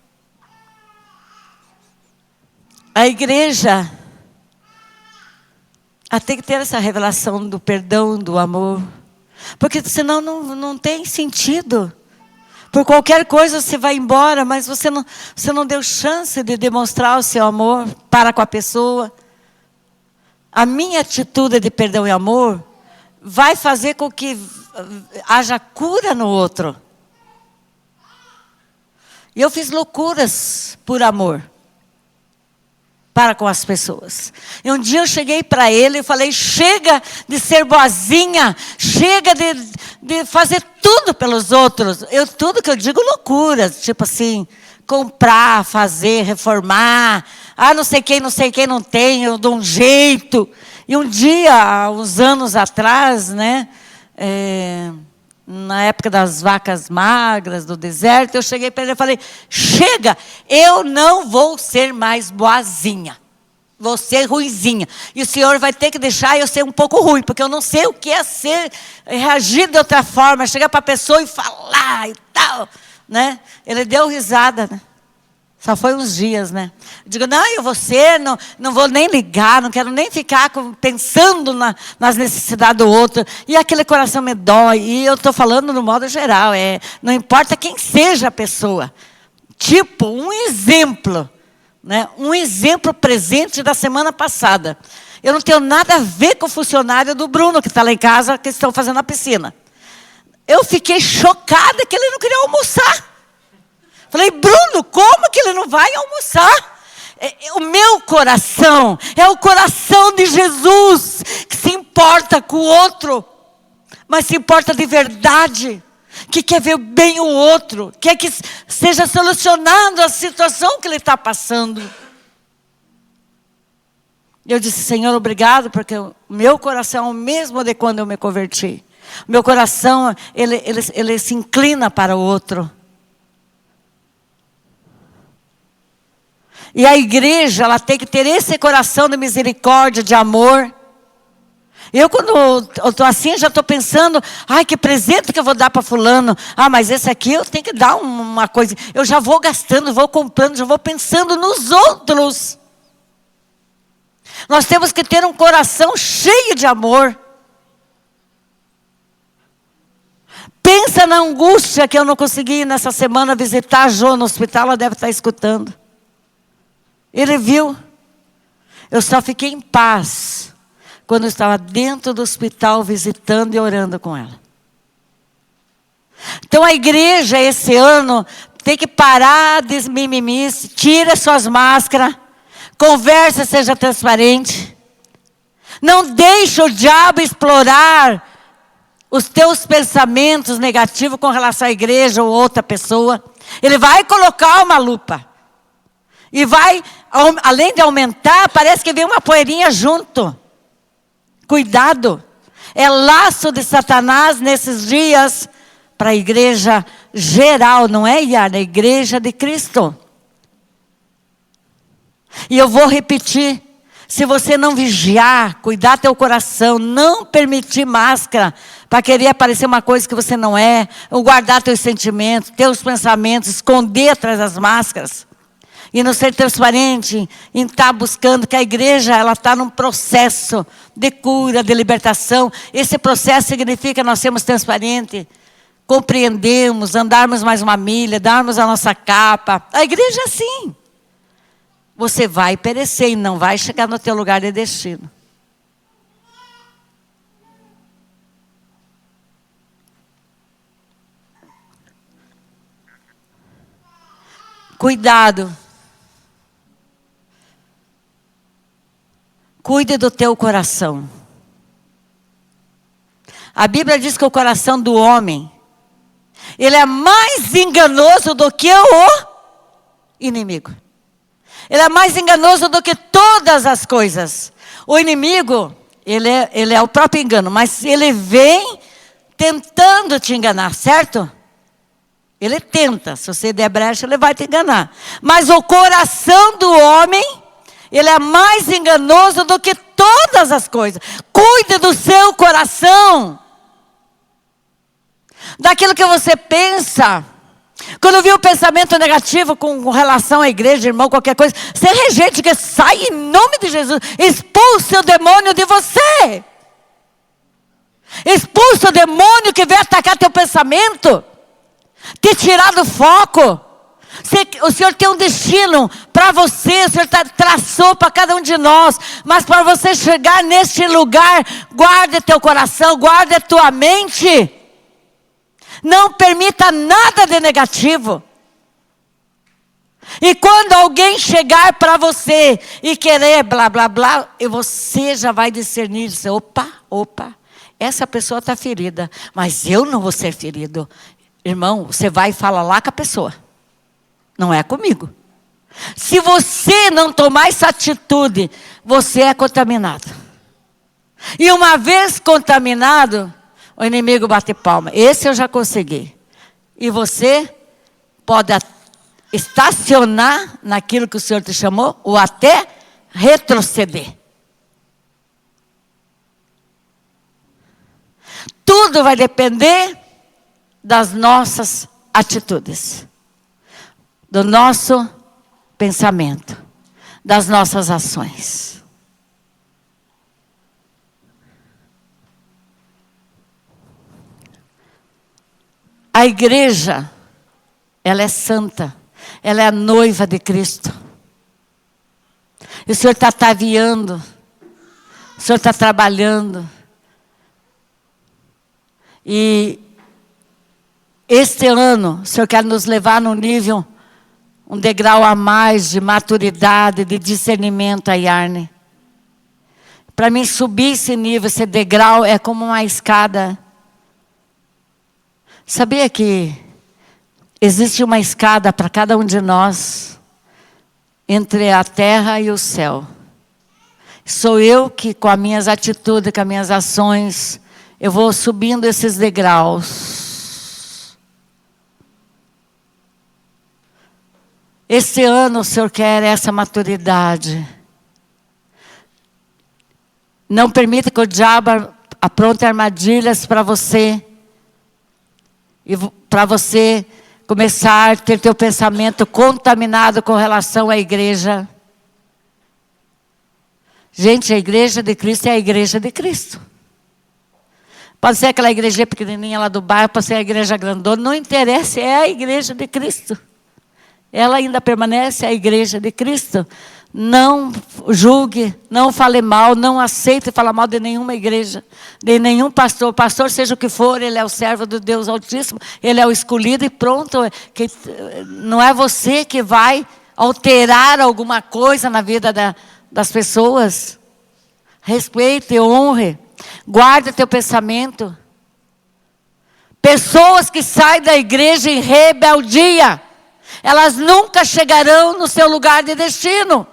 A igreja tem que ter essa revelação do perdão, do amor. Porque senão não tem sentido. Por qualquer coisa você vai embora, mas você não deu chance de demonstrar o seu amor para com a pessoa. A minha atitude de perdão e amor vai fazer com que haja cura no outro. E eu fiz loucuras por amor para com as pessoas. E um dia eu cheguei para ele e falei, chega de ser boazinha, chega de fazer tudo pelos outros. Tudo que eu digo loucuras, tipo assim, comprar, fazer, reformar, não sei quem não tem, eu dou um jeito. E um dia, há uns anos atrás, né, na época das vacas magras, do deserto, eu cheguei para ele e falei, chega, eu não vou ser mais boazinha. Vou ser ruizinha. E o Senhor vai ter que deixar eu ser um pouco ruim, porque eu não sei o que é reagir de outra forma, chegar para a pessoa e falar e tal, né? Ele deu risada, né? Só foi uns dias, né? Eu digo, não, eu vou ser, não vou nem ligar, não quero nem ficar pensando nas necessidades do outro. E aquele coração me dói. E eu estou falando no modo geral, não importa quem seja a pessoa. Tipo, um exemplo, né? Um exemplo presente da semana passada. Eu não tenho nada a ver com o funcionário do Bruno, que está lá em casa, que estão fazendo a piscina. Eu fiquei chocada que ele não queria almoçar. Falei, Bruno, como que ele não vai almoçar? O meu coração é o coração de Jesus, que se importa com o outro, mas se importa de verdade, que quer ver bem o outro, quer que seja solucionando a situação que ele está passando. Eu disse, Senhor, obrigado, porque o meu coração é o mesmo de quando eu me converti. O meu coração, ele se inclina para o outro. E a igreja, ela tem que ter esse coração de misericórdia, de amor. Eu, quando eu estou assim, já estou pensando, ai, que presente que eu vou dar para fulano. Ah, mas esse aqui eu tenho que dar uma coisa. Eu já vou gastando, vou comprando, já vou pensando nos outros. Nós temos que ter um coração cheio de amor. Pensa na angústia que eu não consegui nessa semana visitar a Jo no hospital, ela deve estar escutando. Ele viu. Eu só fiquei em paz quando eu estava dentro do hospital visitando e orando com ela. Então a igreja esse ano tem que parar de mimimice, tira suas máscaras, conversa, seja transparente. Não deixe o diabo explorar os teus pensamentos negativos com relação à igreja ou outra pessoa. Ele vai colocar uma lupa. E vai, além de aumentar, parece que vem uma poeirinha junto. Cuidado. É laço de Satanás nesses dias para a igreja geral, não é, Iara? A igreja de Cristo. E eu vou repetir. Se você não vigiar, cuidar teu coração, não permitir máscara para querer aparecer uma coisa que você não é, ou guardar teus sentimentos, teus pensamentos, esconder atrás das máscaras. E não ser transparente, em estar buscando, que a igreja ela está num processo de cura, de libertação. Esse processo significa nós sermos transparentes, compreendemos, andarmos mais uma milha, darmos a nossa capa. A igreja é assim. Você vai perecer e não vai chegar no teu lugar de destino. Cuidado. Cuide do teu coração. A Bíblia diz que o coração do homem, ele é mais enganoso do que o inimigo. Ele é mais enganoso do que todas as coisas. O inimigo, ele é o próprio engano, mas ele vem tentando te enganar, certo? Ele tenta, se você der brecha, ele vai te enganar. Mas o coração do homem, ele é mais enganoso do que todas as coisas. Cuide do seu coração. Daquilo que você pensa. Quando viu o pensamento negativo com relação à igreja, irmão, qualquer coisa, você rejeita, que sai em nome de Jesus. Expulse o demônio de você. Expulse o demônio que vem atacar teu pensamento. Te tirar do foco. O Senhor tem um destino para você, o Senhor traçou para cada um de nós. Mas para você chegar neste lugar, guarde teu coração, guarde a tua mente. Não permita nada de negativo. E quando alguém chegar para você e querer blá, blá, blá, e você já vai discernir, dizer, opa, essa pessoa está ferida, mas eu não vou ser ferido. Irmão, você vai e fala lá com a pessoa. Não é comigo. Se você não tomar essa atitude, você é contaminado. E uma vez contaminado, o inimigo bate palma. Esse eu já consegui. E você pode estacionar naquilo que o Senhor te chamou, ou até retroceder. Tudo vai depender das nossas atitudes, do nosso pensamento, das nossas ações. A igreja, ela é santa, ela é a noiva de Cristo. E o Senhor está ataviando, o Senhor está trabalhando. E este ano, o Senhor quer nos levar num nível, um degrau a mais de maturidade, de discernimento, a Yarne. Para mim subir esse nível, esse degrau, é como uma escada. Sabia que existe uma escada para cada um de nós, entre a terra e o céu. Sou eu que, com as minhas atitudes, com as minhas ações, eu vou subindo esses degraus. Este ano o Senhor quer essa maturidade. Não permita que o diabo apronte armadilhas para você. E para você começar a ter teu pensamento contaminado com relação à igreja. Gente, a igreja de Cristo é a igreja de Cristo. Pode ser aquela igreja pequenininha lá do bairro, pode ser a igreja grandona, não interessa, é a igreja de Cristo. Ela ainda permanece a igreja de Cristo. Não julgue, não fale mal, não aceite falar mal de nenhuma igreja, de nenhum pastor. Pastor, seja o que for, ele é o servo do Deus Altíssimo, ele é o escolhido e pronto. Não é você que vai alterar alguma coisa na vida das pessoas. Respeite, honre, guarde teu pensamento. Pessoas que saem da igreja em rebeldia, elas nunca chegarão no seu lugar de destino.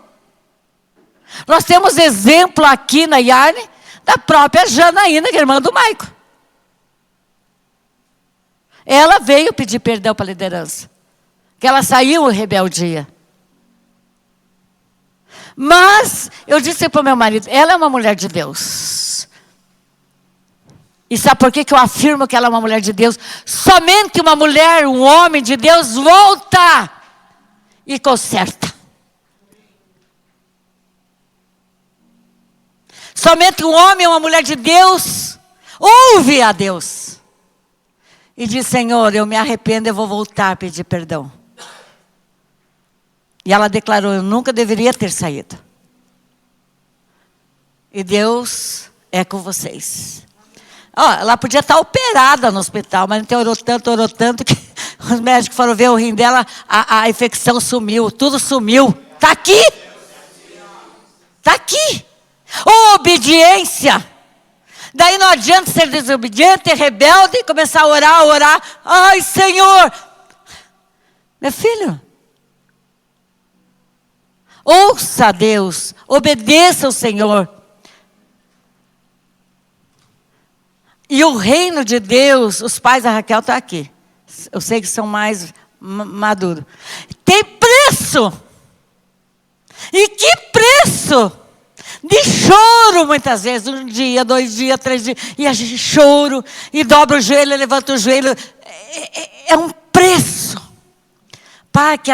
Nós temos exemplo aqui na Yarne da própria Janaína, que é irmã do Maico. Ela veio pedir perdão para a liderança, que ela saiu em rebeldia. Mas eu disse para o meu marido, ela é uma mulher de Deus. E sabe por que eu afirmo que ela é uma mulher de Deus? Somente uma mulher, um homem de Deus volta e conserta. Somente um homem ou uma mulher de Deus ouve a Deus e diz, Senhor, eu me arrependo, eu vou voltar a pedir perdão. E ela declarou, eu nunca deveria ter saído. E Deus é com vocês. Ela podia estar operada no hospital, mas não orou tanto, que os médicos foram ver o rim dela, a infecção sumiu, tudo sumiu. Está aqui. Está aqui. Obediência. Daí não adianta ser desobediente, rebelde e começar a orar. Ai, Senhor. Meu filho, ouça a Deus, obedeça ao Senhor. E o reino de Deus, os pais da Raquel estão aqui. Eu sei que são mais maduros. Tem preço. E que preço? De choro muitas vezes, 1 dia, 2 dias, 3 dias, e a gente choro, e dobra o joelho, levanta o joelho. É um preço para que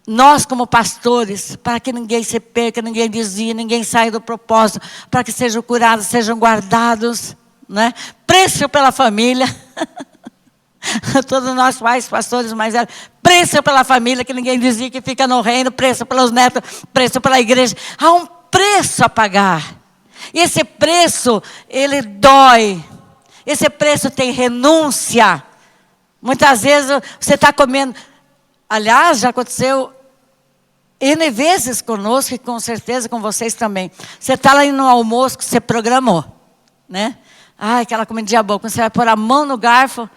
nós como pastores, para que ninguém se perca, ninguém desvie, ninguém saia do propósito, para que sejam curados, sejam guardados, né? Preço pela família. Todos nós pais, pastores mais velhos, preço pela família, que ninguém dizia que fica no reino, preço pelos netos, preço pela igreja. Há um preço a pagar. E esse preço, ele dói. Esse preço tem renúncia. Muitas vezes você está comendo. Aliás, já aconteceu N vezes conosco e com certeza com vocês também. Você está lá no almoço que você programou, né? Ai, aquela comidinha boa. Quando você vai pôr a mão no garfo,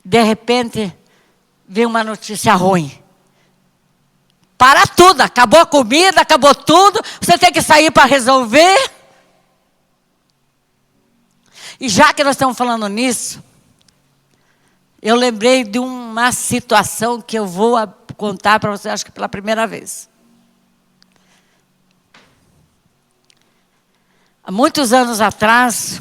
de repente, vem uma notícia ruim. Para tudo, acabou a comida, acabou tudo. Você tem que sair para resolver. E já que nós estamos falando nisso, eu lembrei de uma situação que eu vou contar para você, acho que pela primeira vez. Há muitos anos atrás,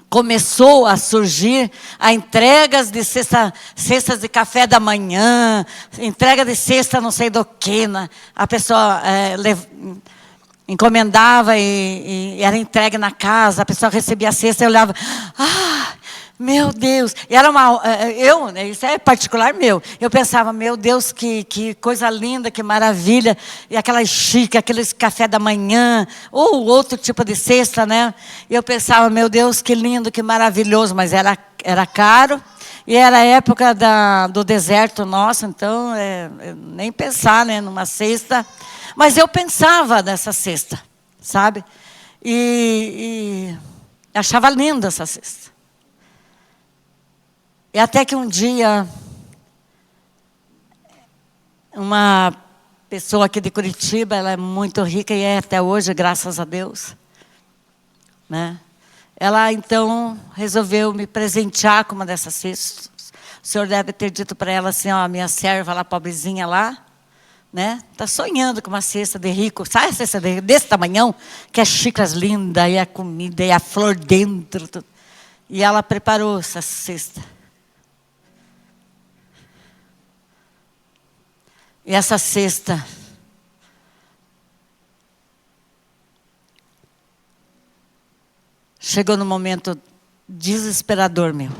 começou a surgir a entregas de cestas de café da manhã, entrega de cesta não sei do que, a pessoa encomendava e era entregue na casa, a pessoa recebia a cesta e eu olhava, meu Deus, e era isso é particular meu, eu pensava, meu Deus, que coisa linda, que maravilha, e aquelas chique, aqueles café da manhã, ou outro tipo de cesta, né? E eu pensava, meu Deus, que lindo, que maravilhoso, mas era caro, e era a época do deserto nosso, então, nem pensar, né, numa cesta. Mas eu pensava nessa cesta, sabe? E achava linda essa cesta. E até que um dia, uma pessoa aqui de Curitiba, ela é muito rica e é até hoje, graças a Deus, né? Ela então resolveu me presentear com uma dessas cestas. O senhor deve ter dito para ela assim, ó, minha serva lá, pobrezinha lá, né? Tá sonhando com uma cesta de rico, sabe a cesta desse tamanhão, que é xícaras lindas, e a comida, e a flor dentro, tudo. E ela preparou essa cesta. E essa cesta chegou num momento desesperador meu.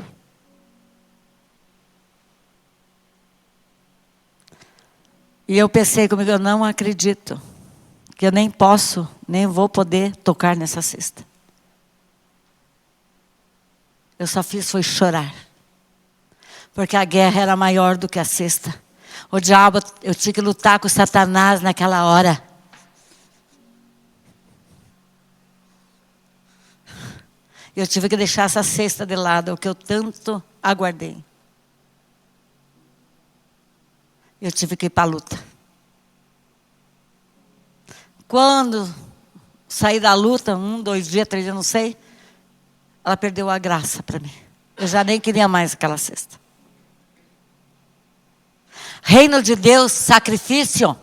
E eu pensei comigo, eu não acredito que eu nem posso, nem vou poder tocar nessa cesta. Eu só fiz foi chorar. Porque a guerra era maior do que a cesta. O diabo, eu tinha que lutar com Satanás naquela hora. Eu tive que deixar essa cesta de lado, o que eu tanto aguardei. Eu tive que ir para a luta. Quando saí da luta, 1, 2 dias, 3 dias, não sei, ela perdeu a graça para mim. Eu já nem queria mais aquela cesta. Reino de Deus, sacrifício,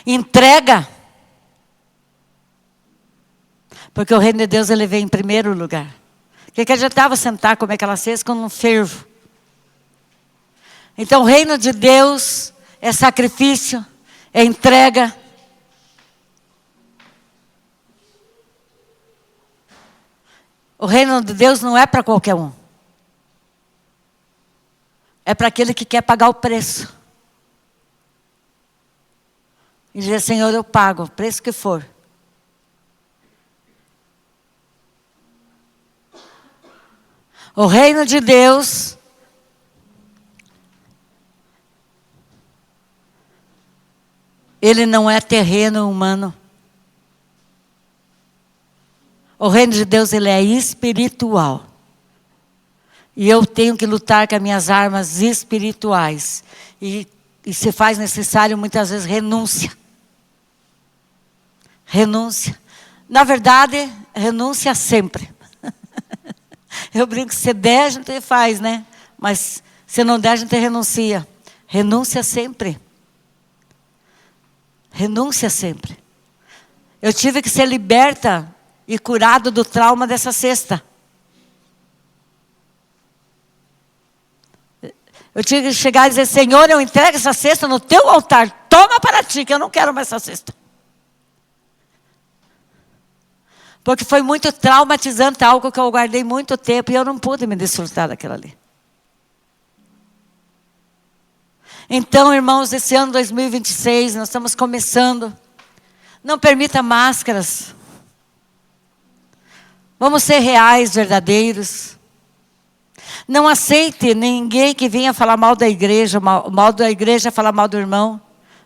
entrega. Porque o reino de Deus, ele vem em primeiro lugar. O que adiantava sentar, comer aquela cesta com um fervo? Então, o reino de Deus é sacrifício, é entrega. O reino de Deus não é para qualquer um. É para aquele que quer pagar o preço. E dizer, Senhor, eu pago o preço que for. O reino de Deus ele não é terreno humano. O reino de Deus, ele é espiritual. E eu tenho que lutar com as minhas armas espirituais. E se faz necessário, muitas vezes, renúncia. Renúncia. Na verdade, renúncia sempre. Eu brinco, se der, a gente faz, né? Mas se não der, a gente renuncia. Renúncia sempre. Renúncia sempre. Eu tive que ser liberta e curado do trauma dessa cesta. Eu tinha que chegar e dizer, Senhor, eu entrego essa cesta no teu altar. Toma para ti, que eu não quero mais essa cesta. Porque foi muito traumatizante, algo que eu guardei muito tempo e eu não pude me desfrutar daquilo ali. Então, irmãos, esse ano 2026, nós estamos começando. Não permita máscaras. Vamos ser reais, verdadeiros. Não aceite ninguém que venha falar mal da igreja. Mal da igreja é falar mal do irmão.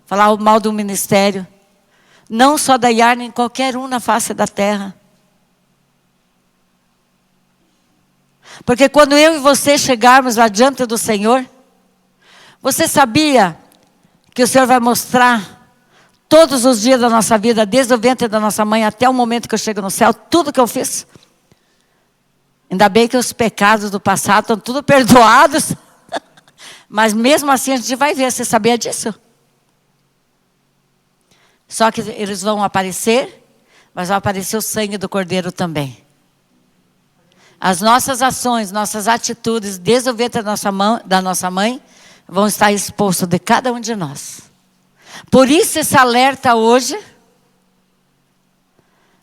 Falar mal do ministério. Não só da IAR, nem qualquer um na face da terra. Porque quando eu e você chegarmos lá diante do Senhor, você sabia que o Senhor vai mostrar todos os dias da nossa vida, desde o ventre da nossa mãe até o momento que eu chego no céu, tudo que eu fiz. Ainda bem que os pecados do passado estão tudo perdoados. Mas mesmo assim a gente vai ver, você sabia disso? Só que eles vão aparecer, mas vai aparecer o sangue do Cordeiro também. As nossas ações, nossas atitudes, desde o ventre da nossa mãe, vão estar expostos de cada um de nós. Por isso esse alerta hoje,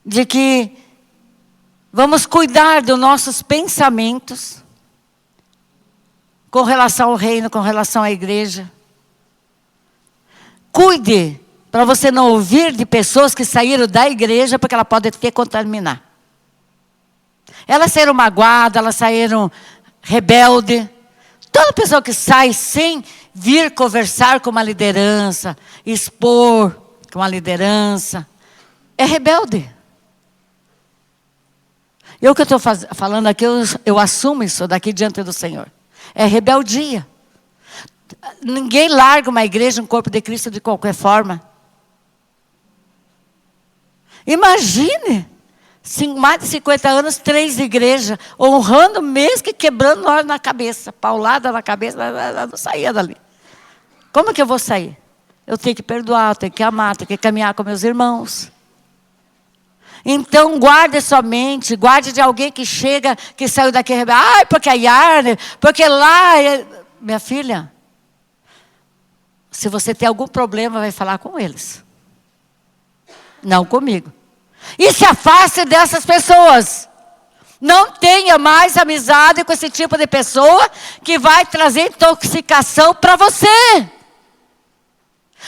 de que vamos cuidar dos nossos pensamentos, com relação ao reino, com relação à igreja. Cuide, para você não ouvir de pessoas que saíram da igreja, porque ela pode te contaminar. Elas saíram magoadas, elas saíram rebelde. Toda pessoa que sai sem vir conversar com uma liderança, expor com uma liderança, é rebelde. E o que eu estou falando aqui, eu assumo isso daqui diante do Senhor. É rebeldia. Ninguém larga uma igreja, um corpo de Cristo de qualquer forma. Imagine, mais de 50 anos, 3 igrejas, honrando mesmo que quebrando nós na cabeça, paulada na cabeça, ela não saía dali. Como que eu vou sair? Eu tenho que perdoar, eu tenho que amar, tenho que caminhar com meus irmãos. Então guarde sua mente, guarde de alguém que chega, que saiu daqui, ai, porque a Yarne, porque lá, minha filha, se você tem algum problema, vai falar com eles. Não comigo. E se afaste dessas pessoas. Não tenha mais amizade com esse tipo de pessoa que vai trazer intoxicação para você.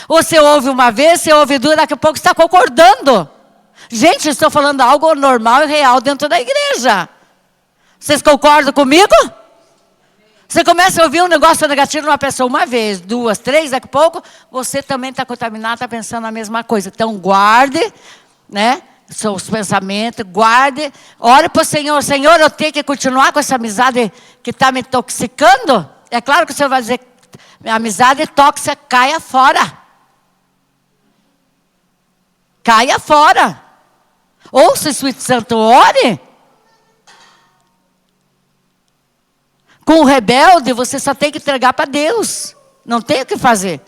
Você ouve uma vez, você ouve duas, daqui a pouco está concordando. Gente, estou falando algo normal e real dentro da igreja. Vocês concordam comigo? Você começa a ouvir um negócio negativo numa pessoa uma vez, 2, 3, daqui a pouco, você também está contaminado, está pensando a mesma coisa. Então guarde, né, seus pensamentos, guarde, ore para o Senhor. Senhor, eu tenho que continuar com essa amizade que está me intoxicando? É claro que o Senhor vai dizer, a amizade tóxica, caia fora. Caia fora. Ouça o Espírito Santo, ore. Com o rebelde, você só tem que entregar para Deus. Não tem o que fazer.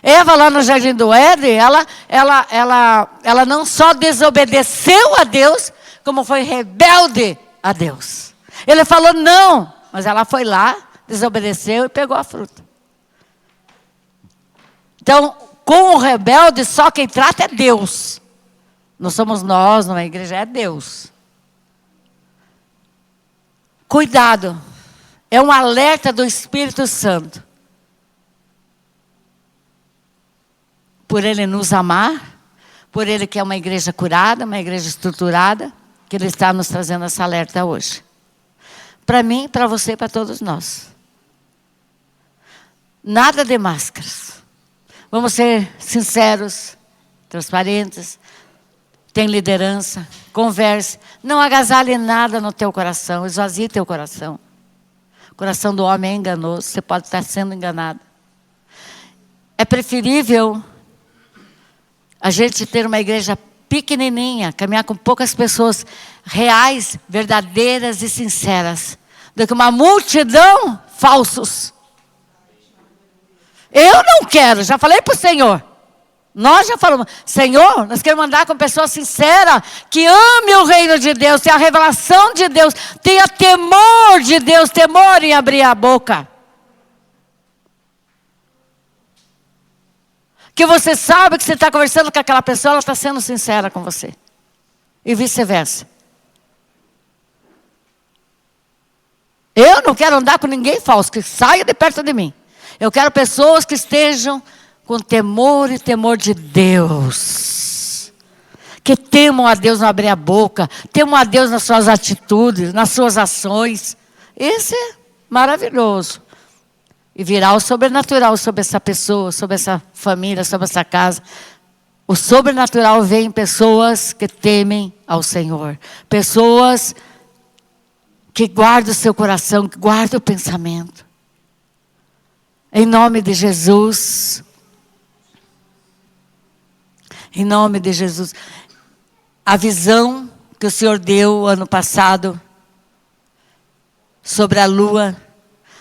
Eva lá no Jardim do Éden, ela não só desobedeceu a Deus, como foi rebelde a Deus. Ele falou não, mas ela foi lá, desobedeceu e pegou a fruta. Então, com o rebelde, só quem trata é Deus. Não somos nós, não é a igreja, é Deus. Cuidado. É um alerta do Espírito Santo. Por Ele nos amar, por Ele que é uma igreja curada, uma igreja estruturada, que Ele está nos trazendo essa alerta hoje. Para mim, para você e para todos nós. Nada de máscaras. Vamos ser sinceros, transparentes. Tem liderança, converse. Não agasalhe nada no teu coração, esvazie teu coração. O coração do homem é enganoso, você pode estar sendo enganado. É preferível a gente ter uma igreja pequenininha, caminhar com poucas pessoas reais, verdadeiras e sinceras, do que uma multidão falsos. Eu não quero, já falei para o Senhor. Nós já falamos, Senhor, nós queremos andar com pessoas sinceras, que ame o reino de Deus, tenha a revelação de Deus, tenha temor de Deus, temor em abrir a boca. Que você sabe que você está conversando com aquela pessoa, ela está sendo sincera com você. E vice-versa. Eu não quero andar com ninguém falso, que saia de perto de mim. Eu quero pessoas que estejam com temor e temor de Deus. Que temam a Deus não abrir a boca. Temam a Deus nas suas atitudes, nas suas ações. Esse é maravilhoso. E virá o sobrenatural sobre essa pessoa, sobre essa família, sobre essa casa. O sobrenatural vem em pessoas que temem ao Senhor. Pessoas que guardam o seu coração, que guardam o pensamento. Em nome de Jesus. Em nome de Jesus. A visão que o Senhor deu ano passado sobre a lua,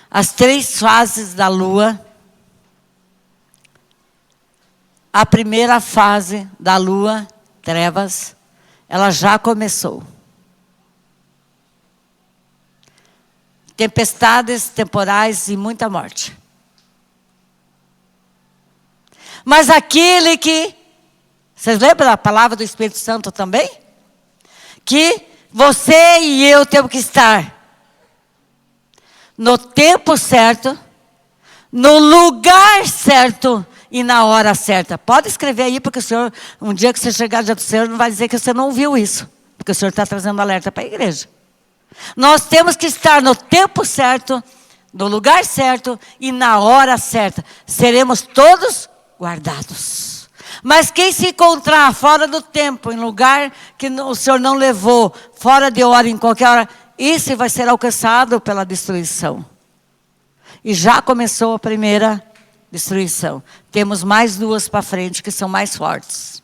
as 3 fases da lua. A primeira fase da lua, trevas, ela já começou. Tempestades temporais e muita morte. Mas aquele que... Vocês lembram da palavra do Espírito Santo também? Que você e eu temos que estar no tempo certo, no lugar certo e na hora certa. Pode escrever aí, porque o Senhor, um dia que você chegar diante do Senhor, não vai dizer que você não ouviu isso. Porque o Senhor está trazendo alerta para a igreja. Nós temos que estar no tempo certo, no lugar certo e na hora certa. Seremos todos guardados. Mas quem se encontrar fora do tempo, em lugar que o Senhor não levou, fora de hora, em qualquer hora, esse vai ser alcançado pela destruição. E já começou a primeira destruição. Temos mais 2 para frente que são mais fortes.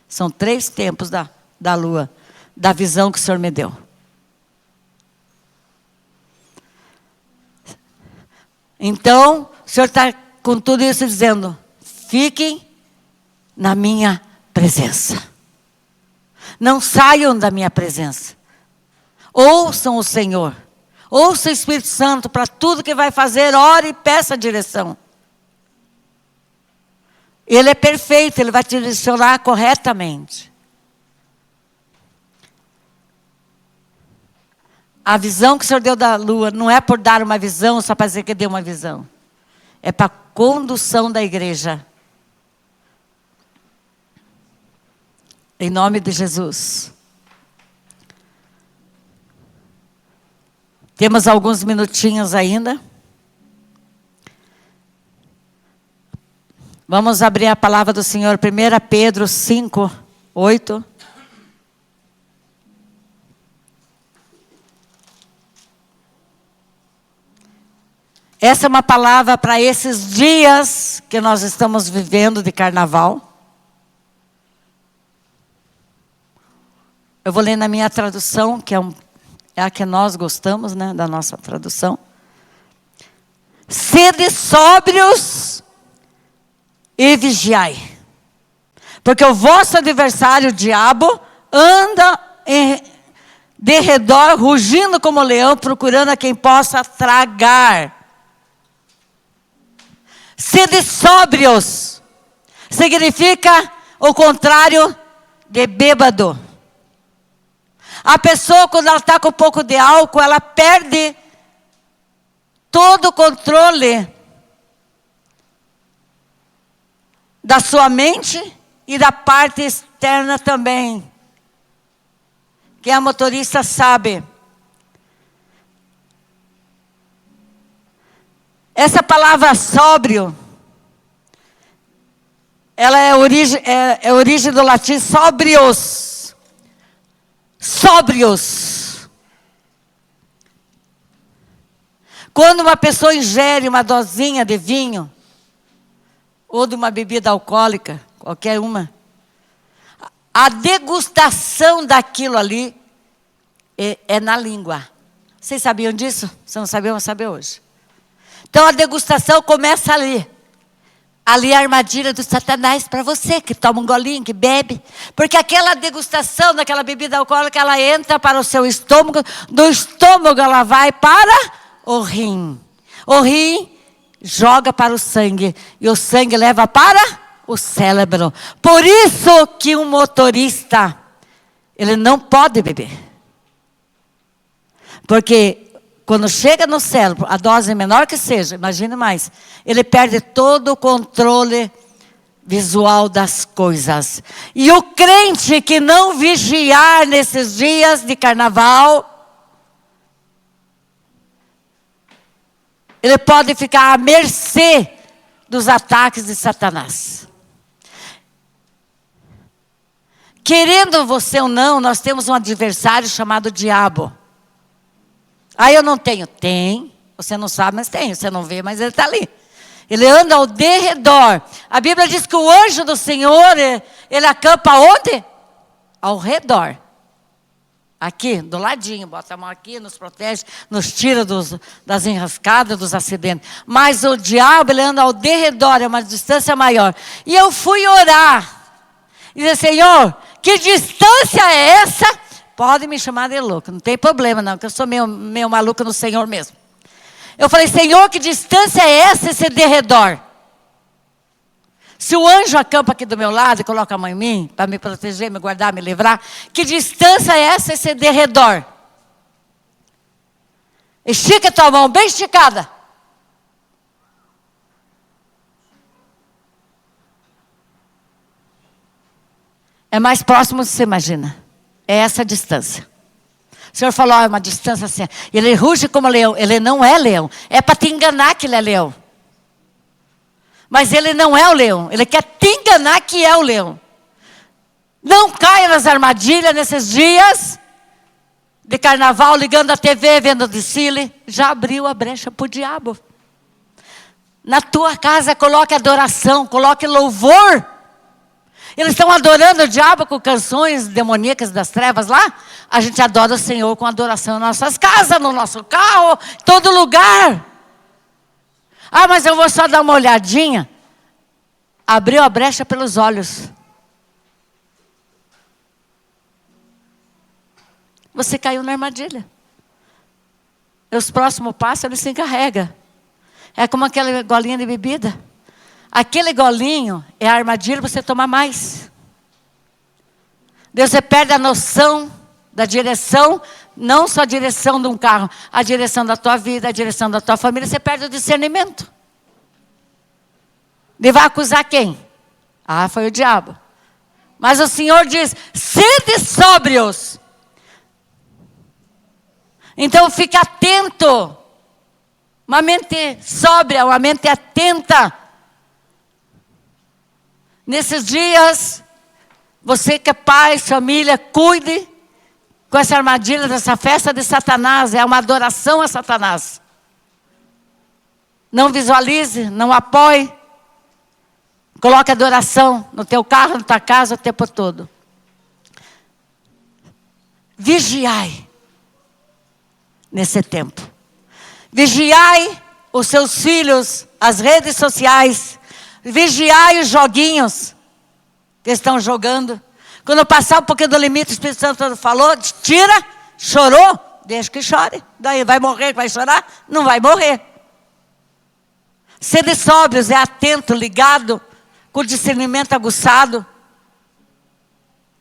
São 3 tempos da lua, da visão que o Senhor me deu. Então, o Senhor está com tudo isso dizendo, fiquem na minha presença. Não saiam da minha presença. Ouçam o Senhor. Ouça o Espírito Santo para tudo que vai fazer, ore e peça direção. Ele é perfeito, Ele vai te direcionar corretamente. A visão que o Senhor deu da lua não é por dar uma visão, só para dizer que deu uma visão. É para a condução da igreja. Em nome de Jesus. Temos alguns minutinhos ainda. Vamos abrir a palavra do Senhor. 1 Pedro 5, 8. Essa é uma palavra para esses dias que nós estamos vivendo de carnaval. Eu vou ler na minha tradução, que é a que nós gostamos, né, da nossa tradução. Sede sóbrios e vigiai. Porque o vosso adversário, o diabo, anda de redor, rugindo como leão, procurando a quem possa tragar. Sede sóbrios. Significa o contrário de bêbado. A pessoa, quando ela está com um pouco de álcool, ela perde todo o controle da sua mente e da parte externa também. Quem é motorista sabe. Essa palavra sóbrio, ela é origem do latim sóbrios. Sóbrios. Quando uma pessoa ingere uma dosinha de vinho, ou de uma bebida alcoólica, qualquer uma, a degustação daquilo ali é na língua. Vocês sabiam disso? Se não sabiam, vão saber hoje. Então a degustação começa ali. Ali é a armadilha do Satanás para você que toma um golinho, que bebe. Porque aquela degustação daquela bebida alcoólica, ela entra para o seu estômago. Do estômago ela vai para o rim. O rim joga para o sangue. E o sangue leva para o cérebro. Por isso que um motorista, ele não pode beber. Porque quando chega no cérebro, a dose menor que seja, imagine mais, ele perde todo o controle visual das coisas. E o crente que não vigiar nesses dias de carnaval, ele pode ficar à mercê dos ataques de Satanás. Querendo você ou não, nós temos um adversário chamado diabo. Aí eu não tenho. Tem. Você não sabe, mas tem. Você não vê, mas ele está ali. Ele anda ao derredor. A Bíblia diz que o anjo do Senhor, Ele acampa onde? Ao redor. Aqui, do ladinho, bota a mão aqui, nos protege, nos tira das enrascadas, dos acidentes. Mas o diabo, ele anda ao derredor, é uma distância maior. E eu fui orar. E disse, Senhor, que distância é essa? Pode me chamar de louco, não tem problema não, que eu sou meio maluca no Senhor mesmo. Eu falei, Senhor, que distância é essa, esse derredor? Se o anjo acampa aqui do meu lado e coloca a mão em mim, para me proteger, me guardar, me livrar, que distância é essa, esse derredor? Estica a tua mão, bem esticada. É mais próximo do que você imagina. É essa distância. O Senhor falou, é uma distância assim. Ele ruge como leão. Ele não é leão. É para te enganar que ele é leão. Mas ele não é o leão. Ele quer te enganar que é o leão. Não caia nas armadilhas nesses dias de carnaval, ligando a TV, vendo desfile. Já abriu a brecha para o diabo. Na tua casa coloque adoração, coloque louvor. Eles estão adorando o diabo com canções demoníacas das trevas lá. A gente adora o Senhor com adoração nas nossas casas, no nosso carro, em todo lugar. Ah, mas eu vou só dar uma olhadinha. Abriu a brecha pelos olhos. Você caiu na armadilha. E os próximos passos, ele se encarrega. É como aquela golinha de bebida. Aquele golinho é a armadilha para você tomar mais. Deus, você perde a noção da direção, não só a direção de um carro, a direção da tua vida, a direção da tua família, você perde o discernimento. Ele vai acusar quem? Ah, foi o diabo. Mas o Senhor diz, sede sóbrios. Então fique atento. Uma mente sóbria, uma mente atenta. Nesses dias, você que é pai, família, cuide com essa armadilha dessa festa de Satanás. É uma adoração a Satanás. Não visualize, não apoie. Coloque adoração no teu carro, na tua casa, o tempo todo. Vigiai nesse tempo. Vigiai os seus filhos, as redes sociais. Vigiai os joguinhos que estão jogando. Quando passar um pouquinho do limite, o Espírito Santo falou, tira, chorou, deixa que chore. Daí vai morrer, vai chorar? Não vai morrer. Sede sóbrios, é atento, ligado, com o discernimento aguçado.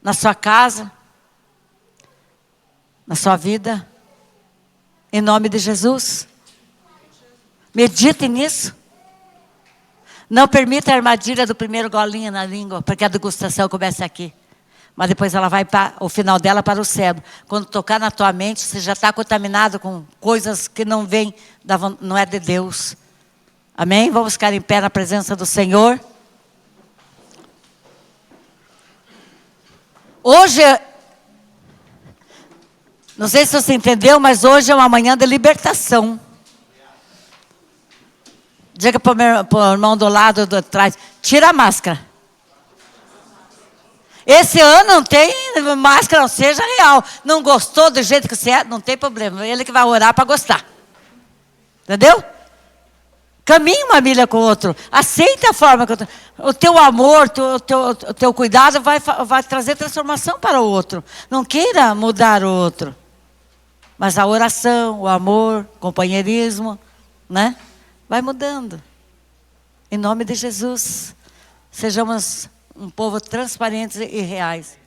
Na sua casa, na sua vida. Em nome de Jesus. Medite nisso. Não permita a armadilha do primeiro golinho na língua, porque a degustação começa aqui. Mas depois ela vai para o final dela para o cérebro. Quando tocar na tua mente, você já está contaminado com coisas que não vêm, não é de Deus. Amém? Vamos ficar em pé na presença do Senhor. Hoje, não sei se você entendeu, mas hoje é uma manhã de libertação. Diga para o irmão do lado de trás, tira a máscara. Esse ano não tem máscara, não seja real. Não gostou do jeito que você é, não tem problema. Ele que vai orar para gostar. Entendeu? Caminhe uma milha com o outro. Aceita a forma que o teu amor, o teu cuidado vai trazer transformação para o outro. Não queira mudar o outro. Mas a oração, o amor, o companheirismo, né? Vai mudando. Em nome de Jesus. Sejamos um povo transparentes e reais.